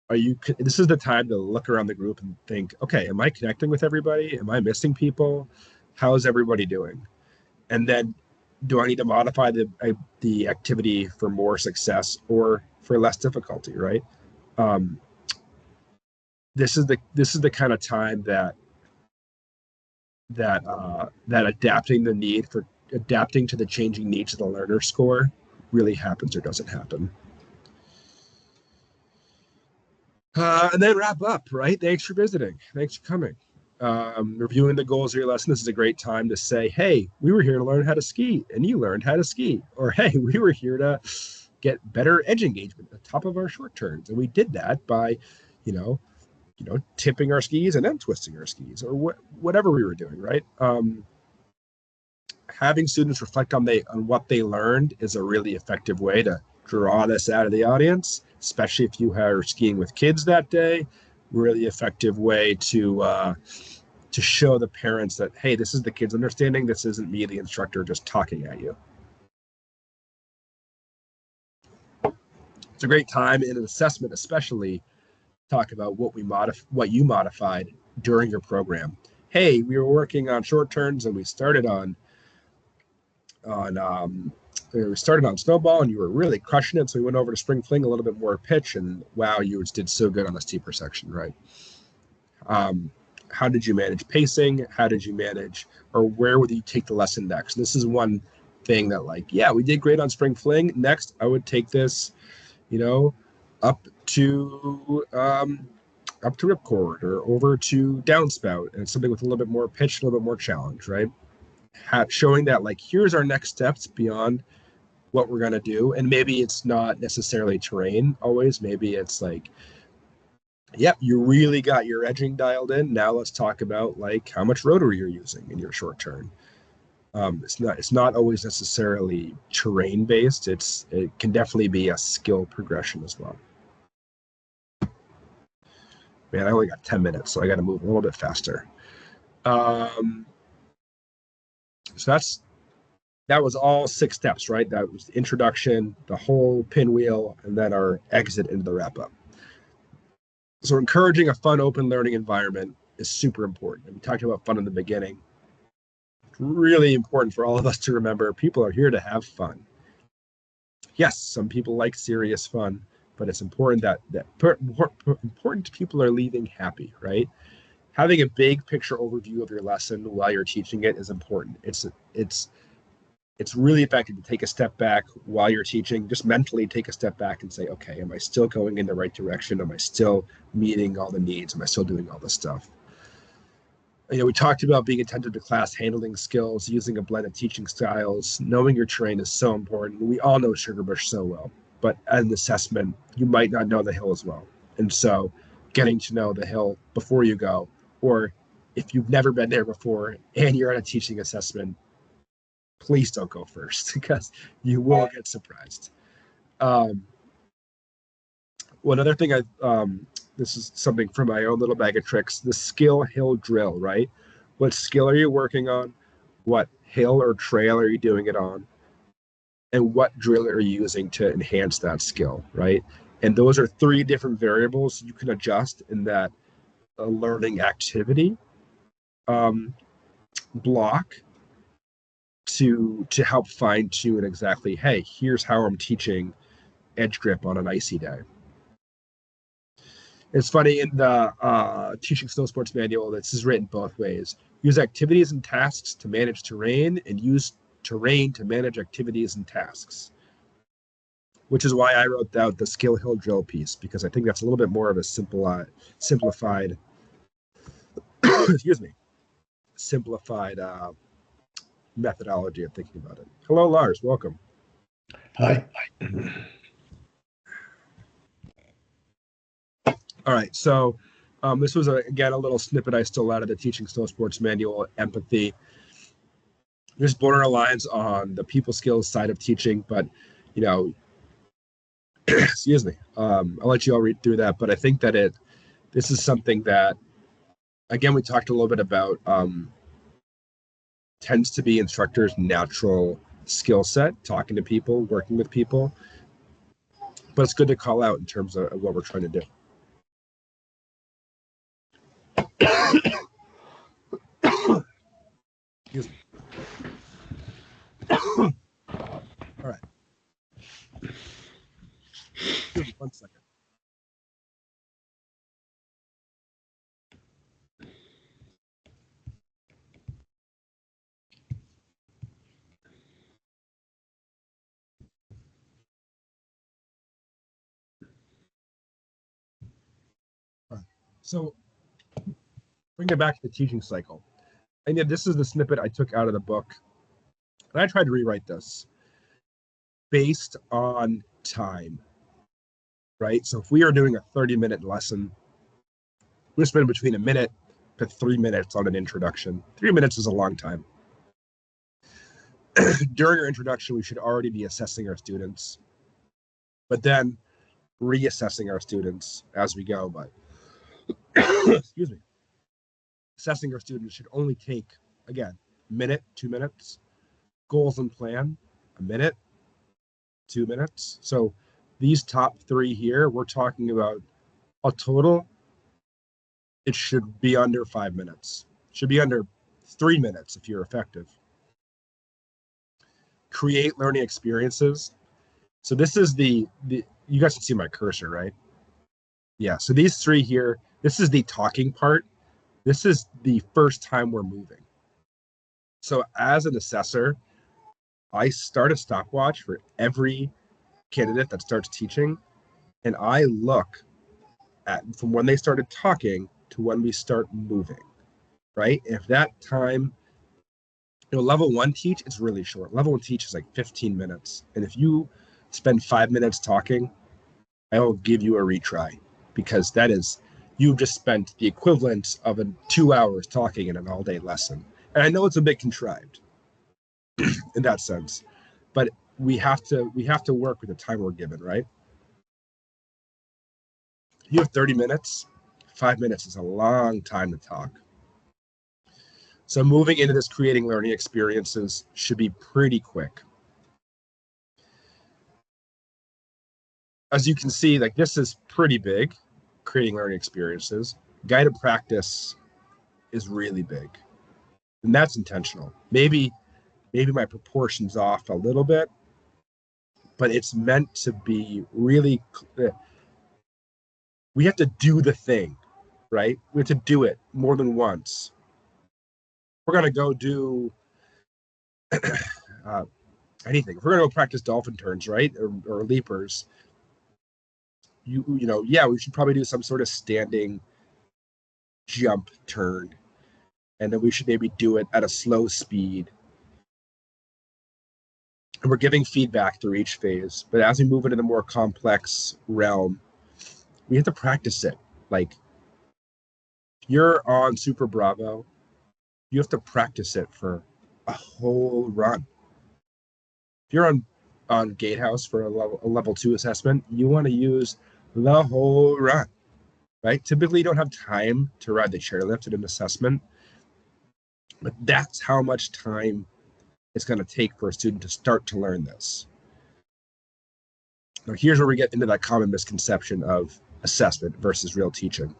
This is the time to look around the group and think, okay, am I connecting with everybody? Am I missing people? How is everybody doing? And then do I need to modify the activity for more success or for less difficulty, right? This is the kind of time that adapting to the changing needs of the learner score really happens or doesn't happen. And then wrap up, right? Thanks for visiting. Thanks for coming. Reviewing the goals of your lesson. This is a great time to say, hey, we were here to learn how to ski and you learned how to ski. Or, hey, we were here to get better edge engagement at the top of our short turns. And we did that by, tipping our skis and then twisting our skis or whatever we were doing, right? Having students reflect on what they learned is a really effective way to draw this out of the audience, especially if you are skiing with kids that day. Really effective way to show the parents that, hey, this is the kids understanding. This isn't me, the instructor, just talking at you. It's a great time in an assessment, especially talk about what you modified during your program. Hey, we were working on short turns and we started on snowball and you were really crushing it. So we went over to spring fling, a little bit more pitch, and wow, you did so good on the steeper section, right? How did you manage pacing? How did you manage, or where would you take the lesson next? And this is one thing that, like, yeah, we did great on spring fling. Next, I would take this, up to ripcord or over to downspout, and something with a little bit more pitch, a little bit more challenge, right? Showing that, like, here's our next steps beyond what we're going to do. And maybe it's not necessarily terrain always. Maybe it's like, yep, you really got your edging dialed in. Now let's talk about, like, how much rotary you're using in your short turn. It's not always necessarily terrain based. It can definitely be a skill progression as well. Man, I only got 10 minutes, so I got to move a little bit faster. So that was all 6 steps, right? That was the introduction, the whole pinwheel, and then our exit into the wrap up. So encouraging a fun, open learning environment is super important. And we talked about fun in the beginning. It's really important for all of us to remember people are here to have fun. Yes, some people like serious fun, but it's important that important people are leaving happy, right? Having a big picture overview of your lesson while you're teaching it is important. It's really effective to take a step back while you're teaching, just mentally take a step back and say, okay, am I still going in the right direction? Am I still meeting all the needs? Am I still doing all this stuff? We talked about being attentive to class handling skills, using a blend of teaching styles. Knowing your terrain is so important. We all know Sugarbush so well, but as an assessment, you might not know the hill as well. And so getting to know the hill before you go, or if you've never been there before and you're on a teaching assessment, please don't go first because you will get surprised. One other thing this is something from my own little bag of tricks, the skill hill drill, right? What skill are you working on? What hill or trail are you doing it on? And what drill are you using to enhance that skill, right? And those are 3 different variables you can adjust in that learning activity block to help fine tune exactly, hey, here's how I'm teaching edge grip on an icy day. It's funny, in the teaching snow sports manual, this is written both ways. Use activities and tasks to manage terrain, and use terrain to manage activities and tasks. Which is why I wrote out the skill hill drill piece, because I think that's a little bit more of a simplified, excuse me, simplified methodology of thinking about it. Hello, Lars. Welcome. Hi. All right, so this was, again, a little snippet I stole out of the Teaching Snow Sports Manual, empathy. There's border lines on the people skills side of teaching, but, excuse me, I'll let you all read through that, but I think that this is something that, again, we talked a little bit about, tends to be instructors' natural skill set, talking to people, working with people, but it's good to call out in terms of what we're trying to do. Excuse me. All right. Give me 1 second. All right. So bring it back to the teaching cycle. And yet this is the snippet I took out of the book. And I tried to rewrite this based on time, right? So if we are doing a 30-minute lesson, we're spending between 1 minute to 3 minutes on an introduction. 3 minutes is a long time. During our introduction, we should already be assessing our students, but then reassessing our students as we go. But excuse me, assessing our students should only take, again, 1 minute, 2 minutes. Goals and plan, 1 minute, 2 minutes. So these top 3 here, we're talking about a total. It should be under 5 minutes. It should be under 3 minutes if you're effective. Create learning experiences. So this is the you guys can see my cursor, right? Yeah, so these 3 here, this is the talking part. This is the first time we're moving. So as an assessor, I start a stopwatch for every candidate that starts teaching, and I look at from when they started talking to when we start moving, right? If that time, level 1 teach, it's really short. Level 1 teach is like 15 minutes. And if you spend 5 minutes talking, I will give you a retry, because that is, you've just spent the equivalent of 2 hours talking in an all-day lesson. And I know it's a bit contrived in that sense, but we have to work with the time we're given, right? You have 30 minutes, 5 minutes is a long time to talk. So moving into this creating learning experiences should be pretty quick. As you can see, like this is pretty big, creating learning experiences. Guided practice is really big, and that's intentional. Maybe my proportion's off a little bit, but it's meant to be really, we have to do the thing, right? We have to do it more than once. We're going to go do anything. If we're going to go practice dolphin turns, right? Or leapers, yeah, we should probably do some sort of standing jump turn. And then we should maybe do it at a slow speed. And we're giving feedback through each phase. But as we move into the more complex realm, we have to practice it. Like, if you're on Super Bravo, you have to practice it for a whole run. If you're on Gatehouse for a level 2 assessment, you want to use the whole run, right? Typically, you don't have time to ride the chairlift at an assessment, but that's how much time it's going to take for a student to start to learn this. Now, here's where we get into that common misconception of assessment versus real teaching.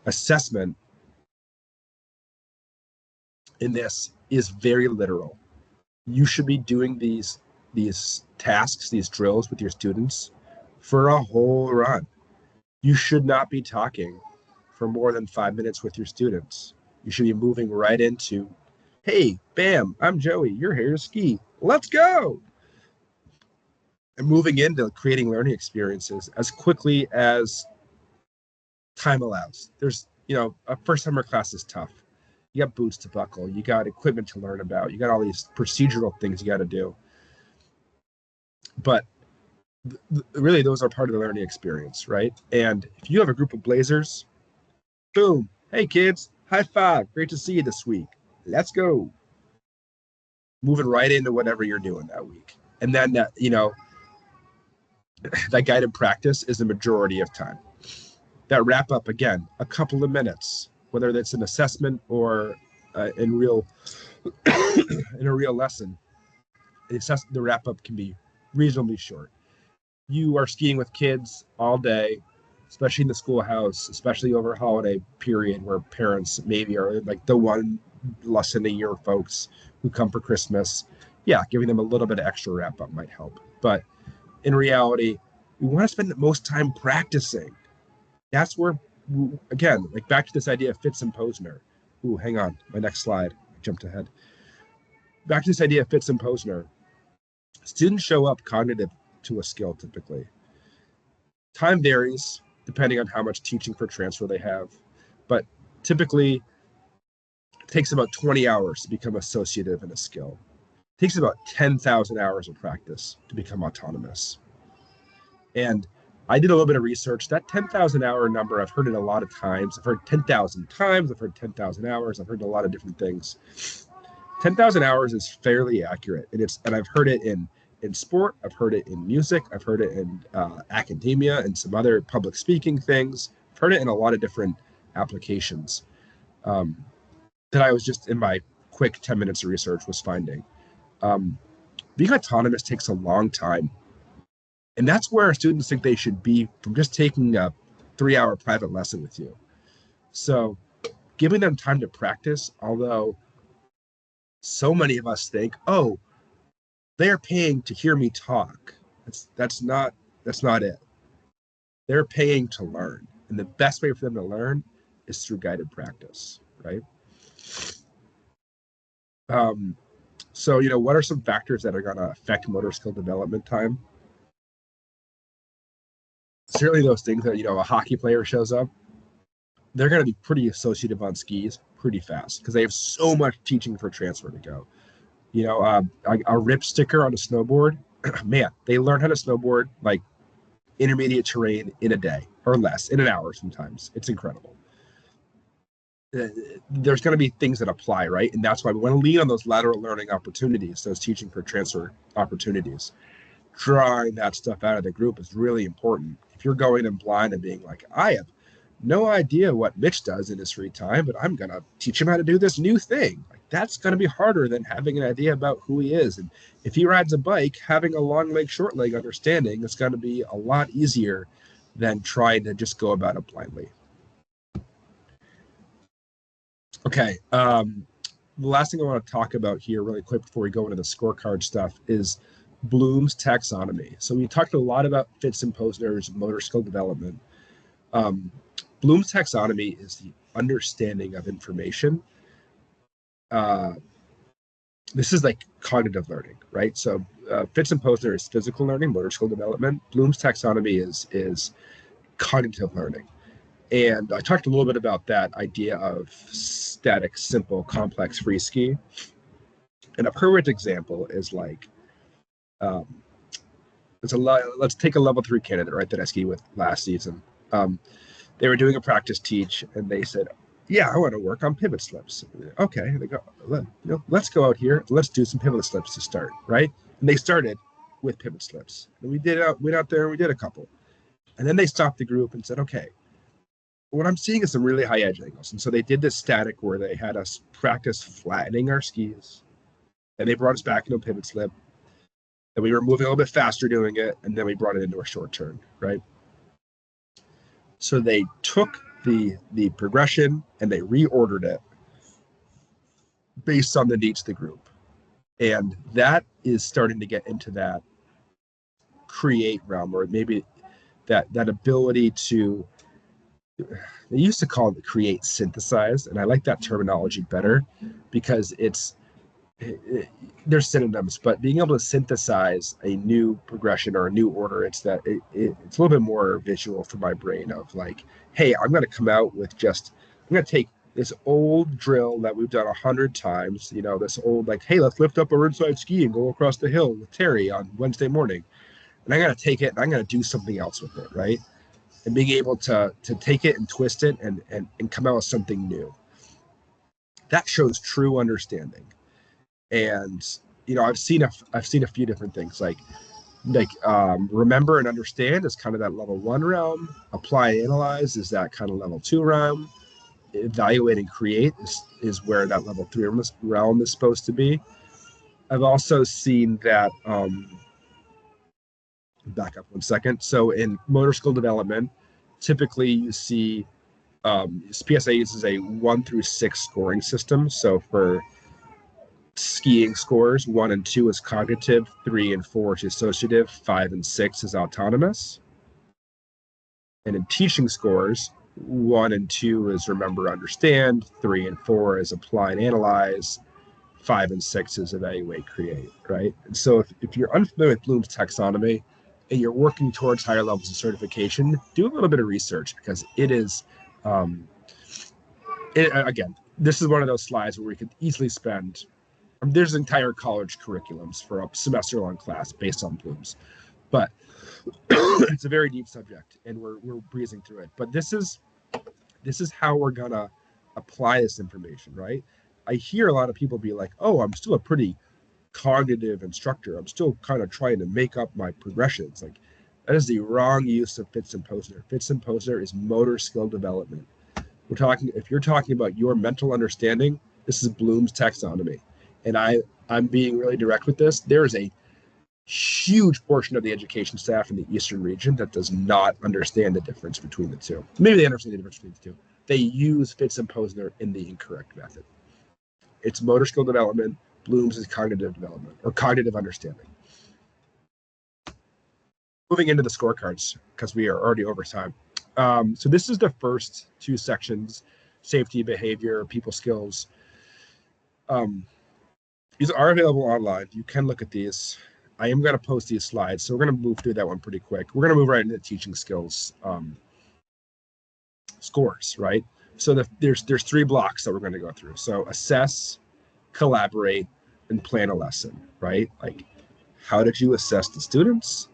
Assessment in this is very literal. You should be doing these tasks, these drills with your students for a whole run. You should not be talking for more than 5 minutes with your students. You should be moving right into, hey, bam, I'm Joey, you're here to ski. Let's go. And moving into creating learning experiences as quickly as time allows. There's, a first summer class is tough. You got boots to buckle. You got equipment to learn about. You got all these procedural things you got to do. But really, those are part of the learning experience, right? And if you have a group of Blazers, boom, hey kids, high five, great to see you this week. Let's go. Moving right into whatever you're doing that week. And then, that guided practice is the majority of time. That wrap up, again, a couple of minutes, whether that's an assessment or in a real lesson. The wrap up can be reasonably short. You are skiing with kids all day, especially in the schoolhouse, especially over a holiday period where parents maybe are like the one lesson a year folks who come for Christmas. Yeah, giving them a little bit of extra wrap up might help. But in reality, we want to spend the most time practicing. That's where, again, like back to this idea of Fitz and Posner. Ooh, hang on, my next slide. I jumped ahead. Back to this idea of Fitz and Posner. Students show up cognitive to a skill typically. Time varies depending on how much teaching for transfer they have, but typically it takes about 20 hours to become associative in a skill. It takes about 10,000 hours of practice to become autonomous. And I did a little bit of research. That 10,000 hour number, I've heard it a lot of times. I've heard 10,000 times. I've heard 10,000 hours. I've heard a lot of different things. 10,000 hours is fairly accurate. And I've heard it in sport. I've heard it in music. I've heard it in academia and some other public speaking things. I've heard it in a lot of different applications that I was just in my quick 10 minutes of research was finding. Being autonomous takes a long time. And that's where students think they should be from just taking a 3-hour private lesson with you. So giving them time to practice, although so many of us think, oh, they're paying to hear me talk. That's not it. They're paying to learn. And the best way for them to learn is through guided practice, right? So, what are some factors that are going to affect motor skill development time? Certainly those things that, a hockey player shows up, they're going to be pretty associative on skis pretty fast because they have so much teaching for transfer to go. A rip sticker on a snowboard, man, they learn how to snowboard like intermediate terrain in a day or less, in an hour sometimes. It's incredible. There's going to be things that apply, right? And that's why we want to lean on those lateral learning opportunities, those teaching for transfer opportunities. Drawing that stuff out of the group is really important. If you're going in blind and being like, I have no idea what Mitch does in his free time, but I'm going to teach him how to do this new thing. Like, that's going to be harder than having an idea about who he is. And if he rides a bike, having a long leg, short leg understanding is going to be a lot easier than trying to just go about it blindly. Okay. The last thing I want to talk about here really quick before we go into the scorecard stuff is Bloom's taxonomy. So we talked a lot about Fitz and Posner's motor skill development. Bloom's taxonomy is the understanding of information. This is like cognitive learning, right? So Fitz and Posner is physical learning, motor skill development. Bloom's taxonomy is cognitive learning. And I talked a little bit about that idea of static, simple, complex free ski. And a perfect example is like, let's take a level 3 candidate, right, that I skied with last season. They were doing a practice teach, and they said, yeah, I want to work on pivot slips. Okay, they go, let's go out here, let's do some pivot slips to start, right? And they started with pivot slips. And went out there and we did a couple. And then they stopped the group and said, okay, what I'm seeing is some really high edge angles. And so they did this static where they had us practice flattening our skis, and they brought us back into a pivot slip, and we were moving a little bit faster doing it, and then we brought it into a short turn, right? So they took the progression and they reordered it based on the needs of the group. And that is starting to get into that create realm, or maybe that ability to, they used to call it create synthesize, and I like that terminology better because they're synonyms, but being able to synthesize a new progression or a new order, it's a little bit more visual for my brain of like, hey, I'm going to come out with I'm going to take this old drill that we've done 100 times, this old, like, hey, let's lift up our inside ski and go across the hill with Terry on Wednesday morning. And I'm going to take it and I'm going to do something else with it, right? And being able to take it and twist it and come out with something new. That shows true understanding. And I've seen a few different things like remember and understand is kind of that level 1 realm. Apply and analyze is that kind of level 2 realm. Evaluate and create is where that level 3 realm is supposed to be. I've also seen that back up one second. So in motor skill development, typically you see PSIA uses a 1 through 6 scoring system. So for skiing scores, 1 and 2 is cognitive, 3 and 4 is associative, 5 and 6 is autonomous. And in teaching scores, 1 and 2 is remember, understand, 3 and 4 is apply and analyze, 5 and 6 is evaluate, create, right? And so if you're unfamiliar with Bloom's taxonomy and you're working towards higher levels of certification, do a little bit of research because it is, again, this is one of those slides where we could easily spend, there's entire college curriculums for a semester-long class based on Bloom's, but it's a very deep subject and we're breezing through it. But this is how we're gonna apply this information, right? I hear a lot of people be like, oh, I'm still a pretty cognitive instructor. I'm still kind of trying to make up my progressions. Like, that is the wrong use of Fitz and Posner. Fitz and Posner is motor skill development. If you're talking about your mental understanding, this is Bloom's taxonomy. And I'm being really direct with this. There is a huge portion of the education staff in the Eastern region that does not understand the difference between the two. Maybe they understand the difference between the two. They use Fitz and Posner in the incorrect method. It's motor skill development. Bloom's is cognitive development or cognitive understanding. Moving into the scorecards, because we are already over time. So this is the first 2 sections: safety, behavior, people skills. These are available online. You can look at these. I am going to post these slides, so we're going to move through that one pretty quick. We're going to move right into the teaching skills scores, right? So there's 3 blocks that we're going to go through. So assess, collaborate, and plan a lesson, right? Like, how did you assess the students?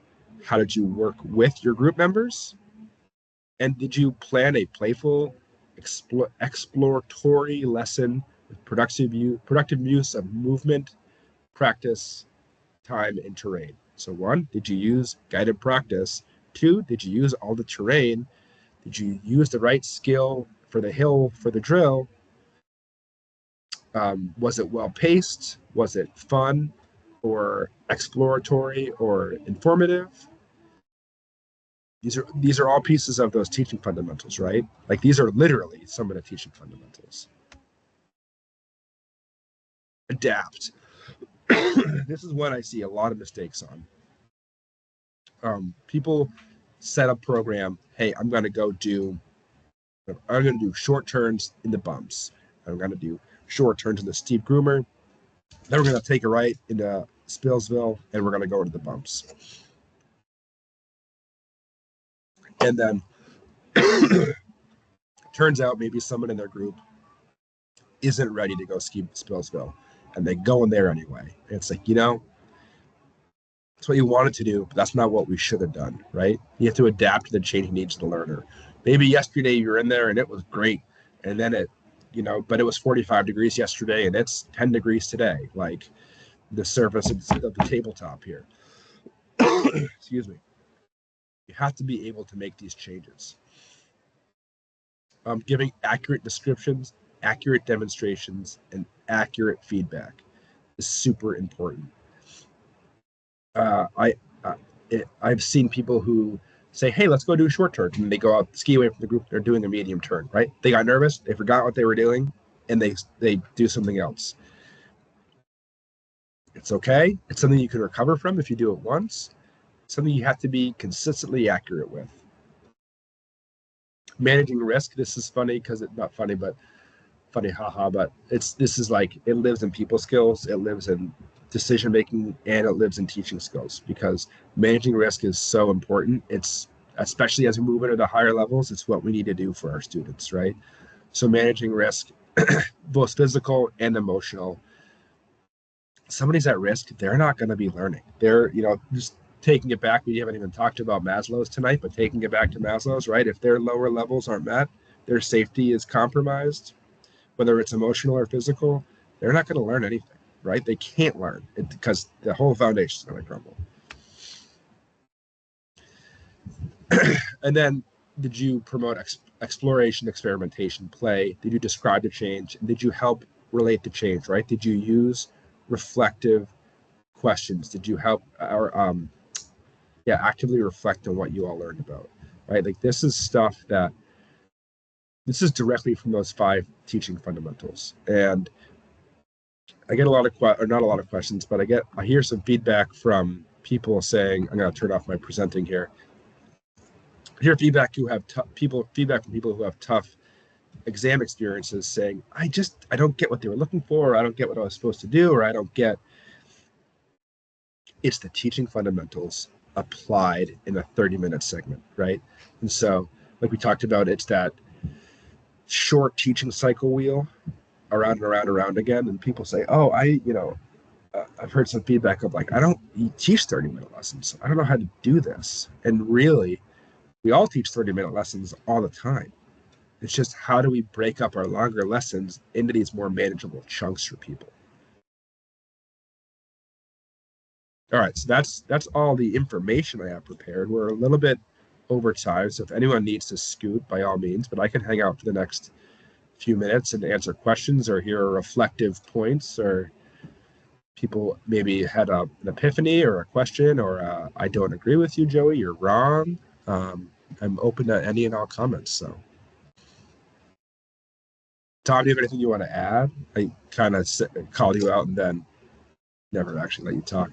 How did you work with your group members? And did you plan a playful, exploratory lesson with productive use of movement, practice, time, and terrain? So 1, did you use guided practice? 2, did you use all the terrain Did you use the right skill for the hill, for the drill? Was it well paced? Was it fun or exploratory or informative? These are all pieces of those teaching fundamentals, right? Like these are literally some of the teaching fundamentals. Adapt. This is what I see a lot of mistakes on. People set a program. Hey, I'm going to do short turns in the bumps. I'm going to do short turns in the steep groomer. Then we're going to take a right into Spillsville, and we're going to go to the bumps. And then turns out maybe someone in their group isn't ready to go ski Spillsville, and they go in there anyway. And it's like, that's what you wanted to do, but that's not what we should have done, right? You have to adapt to the changing needs of the learner. Maybe yesterday you were in there and it was great, and then but it was 45 degrees yesterday and it's 10 degrees today. Like the surface of the tabletop here. Excuse me. You have to be able to make these changes. Giving accurate descriptions, accurate demonstrations, and accurate feedback is super important. I've seen people who say, "Hey, let's go do a short turn," and they go out, ski away from the group. They're doing a medium turn, right? They got nervous, they forgot what they were doing, and they do something else. It's okay. It's something you can recover from if you do it once. It's something you have to be consistently accurate with. Managing risk. This is funny because it's not funny, but funny, haha. But this is like it lives in people skills. It lives in decision making, and it lives in teaching skills, because managing risk is so important. It's especially as we move into the higher levels, it's what we need to do for our students, right? So managing risk, both physical and emotional. Somebody's at risk, they're not going to be learning. They're, just taking it back. We haven't even talked about Maslow's tonight, but taking it back to Maslow's, right? If their lower levels aren't met, their safety is compromised, whether it's emotional or physical, they're not going to learn anything, right? They can't learn because the whole foundation is going to crumble. And then, did you promote exploration, experimentation, play? Did you describe the change? And did you help relate the change, right? Did you use reflective questions? Did you help actively reflect on what you all learned about, right? Like this is directly from those 5 teaching fundamentals. And I get not a lot of questions, but I hear some feedback from people saying, I'm going to turn off my presenting here. I hear feedback from people who have tough exam experiences saying, I don't get what they were looking for, or I don't get what I was supposed to do, or I don't get. It's the teaching fundamentals applied in a 30-minute segment, right? And so, like we talked about, it's that short teaching cycle wheel around and around and around again. And people say, oh, I've heard some feedback of like, I don't teach 30-minute lessons. I don't know how to do this. And really, we all teach 30-minute lessons all the time. It's just how do we break up our longer lessons into these more manageable chunks for people? All right, so that's all the information I have prepared. We're a little bit over time, so if anyone needs to scoot, by all means, but I can hang out for the next few minutes and answer questions or hear reflective points, or people maybe had an epiphany or a question, or I don't agree with you, Joey, you're wrong. I'm open to any and all comments. So, Tom, do you have anything you want to add? I kind of called you out and then never actually let you talk.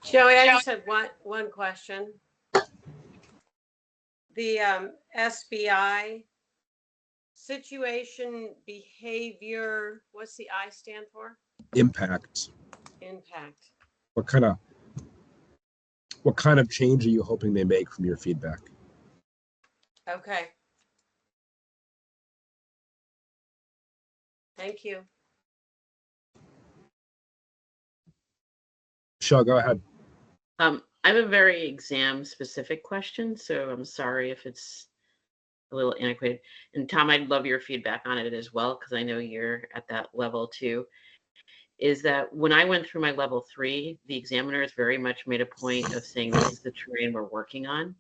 Joey, I just had one question. The SBI, situation, behavior, what's the I stand for? Impact. Impact. What kind of change are you hoping they make from your feedback? Okay. Thank you. Michelle, go ahead. I have a very exam specific question, so I'm sorry if it's a little antiquated. And Tom, I'd love your feedback on it as well, because I know you're at that level too. is that when I went through my level 3, the examiners very much made a point of saying, this is the terrain we're working on,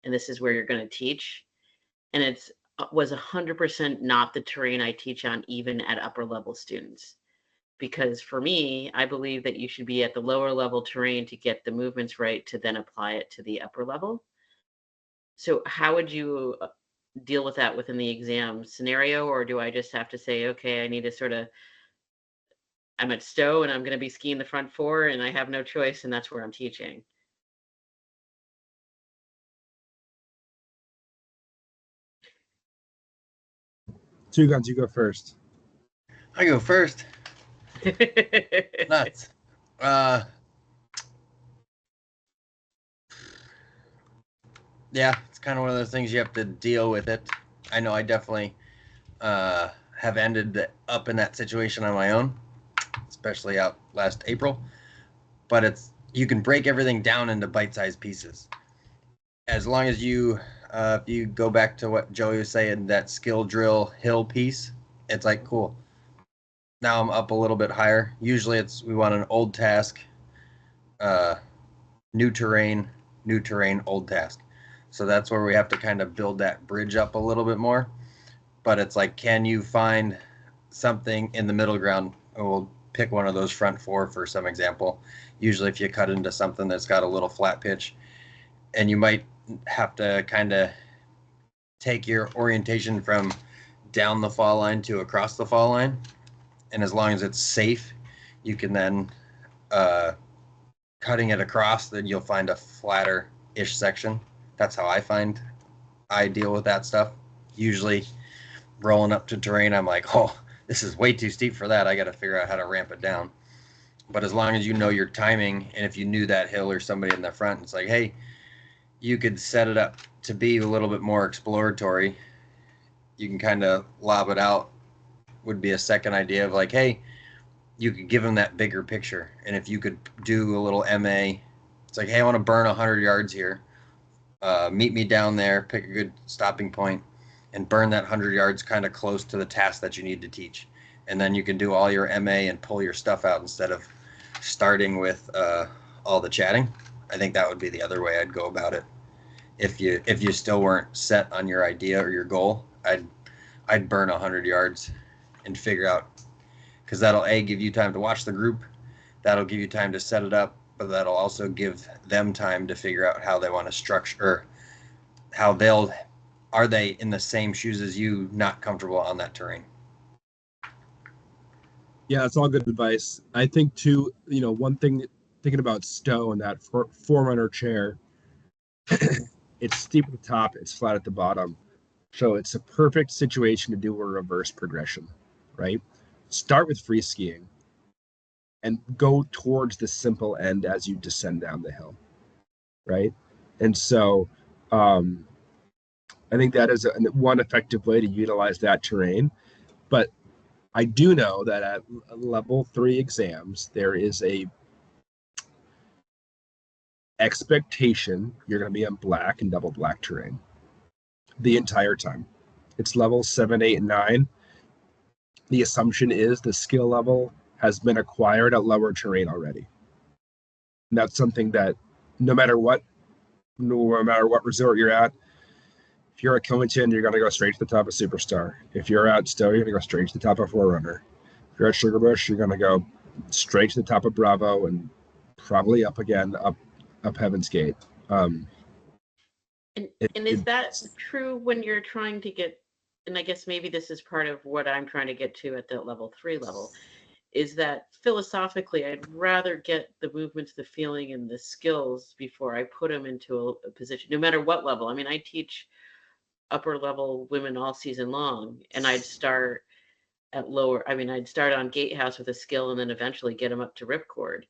and this is where you're going to teach. And it's was 100% not the terrain I teach on, even at upper level students. Because for me, I believe that you should be at the lower level terrain to get the movements right, to then apply it to the upper level. So how would you deal with that within the exam scenario? Or do I just have to say, okay, I need to sort of, I'm at Stowe and I'm going to be skiing the front 4 and I have no choice, and that's where I'm teaching? Two Guns, you go first. I go first. Nuts. Yeah, it's kind of one of those things you have to deal with it. I know I definitely have ended up in that situation on my own, especially out last April. But you can break everything down into bite-sized pieces. As long as you, if you go back to what Joey was saying, that skill drill hill piece, it's like, cool. Now I'm up a little bit higher. Usually we want an old task, new terrain, old task. So that's where we have to kind of build that bridge up a little bit more. But it's like, can you find something in the middle ground? We'll pick one of those front 4 for some example. Usually if you cut into something that's got a little flat pitch, and you might have to kind of take your orientation from down the fall line to across the fall line. And as long as it's safe, you can then, cutting it across, then you'll find a flatter-ish section. That's how I deal with that stuff. Usually rolling up to terrain, I'm like, oh, this is way too steep for that. I got to figure out how to ramp it down. But as long as you know your timing, and if you knew that hill or somebody in the front, it's like, hey, you could set it up to be a little bit more exploratory. You can kind of lob it out, would be a second idea of like, hey, you could give them that bigger picture. And if you could do a little MA, it's like, hey, I want to burn 100 yards here. Meet me down there, pick a good stopping point, and burn that 100 yards kind of close to the task that you need to teach. And then you can do all your MA and pull your stuff out instead of starting with all the chatting. I think that would be the other way I'd go about it. If you still weren't set on your idea or your goal, I'd burn 100 yards and figure out, because that'll give you time to watch the group, that'll give you time to set it up, but that'll also give them time to figure out how they want to structure, how are they in the same shoes as you, not comfortable on that terrain. Yeah, that's all good advice. I think too, one thing, thinking about Stowe and that forerunner chair, it's steep at the top, it's flat at the bottom. So it's a perfect situation to do a reverse progression, right? Start with free skiing and go towards the simple end as you descend down the hill, right? And so I think that is one effective way to utilize that terrain. But I do know that at level 3 exams, there is a expectation you're going to be on black and double black terrain the entire time. It's level 7, 8, and 9. The assumption is the skill level has been acquired at lower terrain already. And that's something that no matter what resort you're at, if you're at Covington, you're going to go straight to the top of Superstar. If you're at Stowe, you're going to go straight to the top of Forerunner. If you're at Sugarbush, you're going to go straight to the top of Bravo and probably up again, up Heaven's Gate. And is that true when you're trying to get, and I guess maybe this is part of what I'm trying to get to at the level 3 level, is that philosophically, I'd rather get the movements, the feeling, and the skills before I put them into a position, no matter what level. I mean, I teach upper level women all season long, and I'd start at lower, I'd start on gatehouse with a skill and then eventually get them up to ripcord.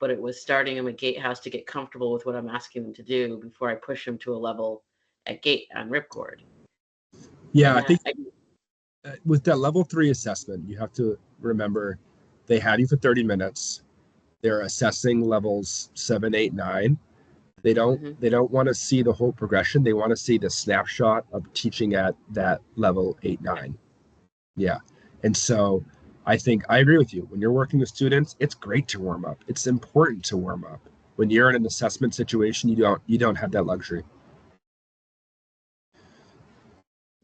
But it was starting them at gatehouse to get comfortable with what I'm asking them to do before I push them to a level at gate on ripcord. Yeah, I think with that level 3 assessment, you have to remember they had you for 30 minutes. They're assessing levels 7, 8, 9. They don't want to see the whole progression. They want to see the snapshot of teaching at that level 8, 9. Yeah. And so I think I agree with you. When you're working with students, it's great to warm up. It's important to warm up. When you're in an assessment situation, you don't have that luxury.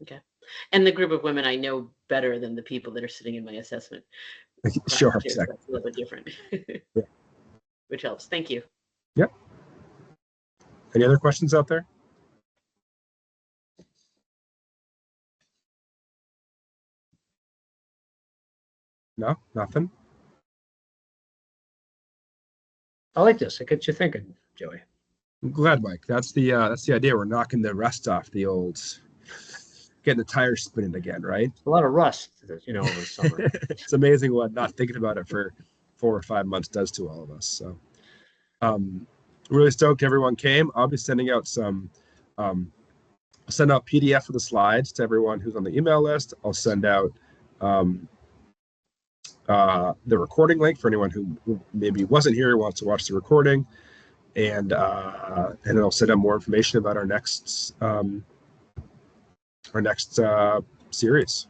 Okay. And the group of women I know better than the people that are sitting in my assessment. Sure, That's exactly. a little bit different, Yeah. which helps. Thank you. Yep. Any other questions out there? No, nothing. I like this. It gets you thinking, Joey. I'm glad, Mike. That's the idea. We're knocking the rust off the old, getting the tires spinning again, right? A lot of rust, over the summer. It's amazing what not thinking about it for 4 or 5 months does to all of us. So, really stoked everyone came. I'll be sending out some, I'll send out PDF of the slides to everyone who's on the email list. I'll send out the recording link for anyone who maybe wasn't here and wants to watch the recording, and I'll send out more information about our next series.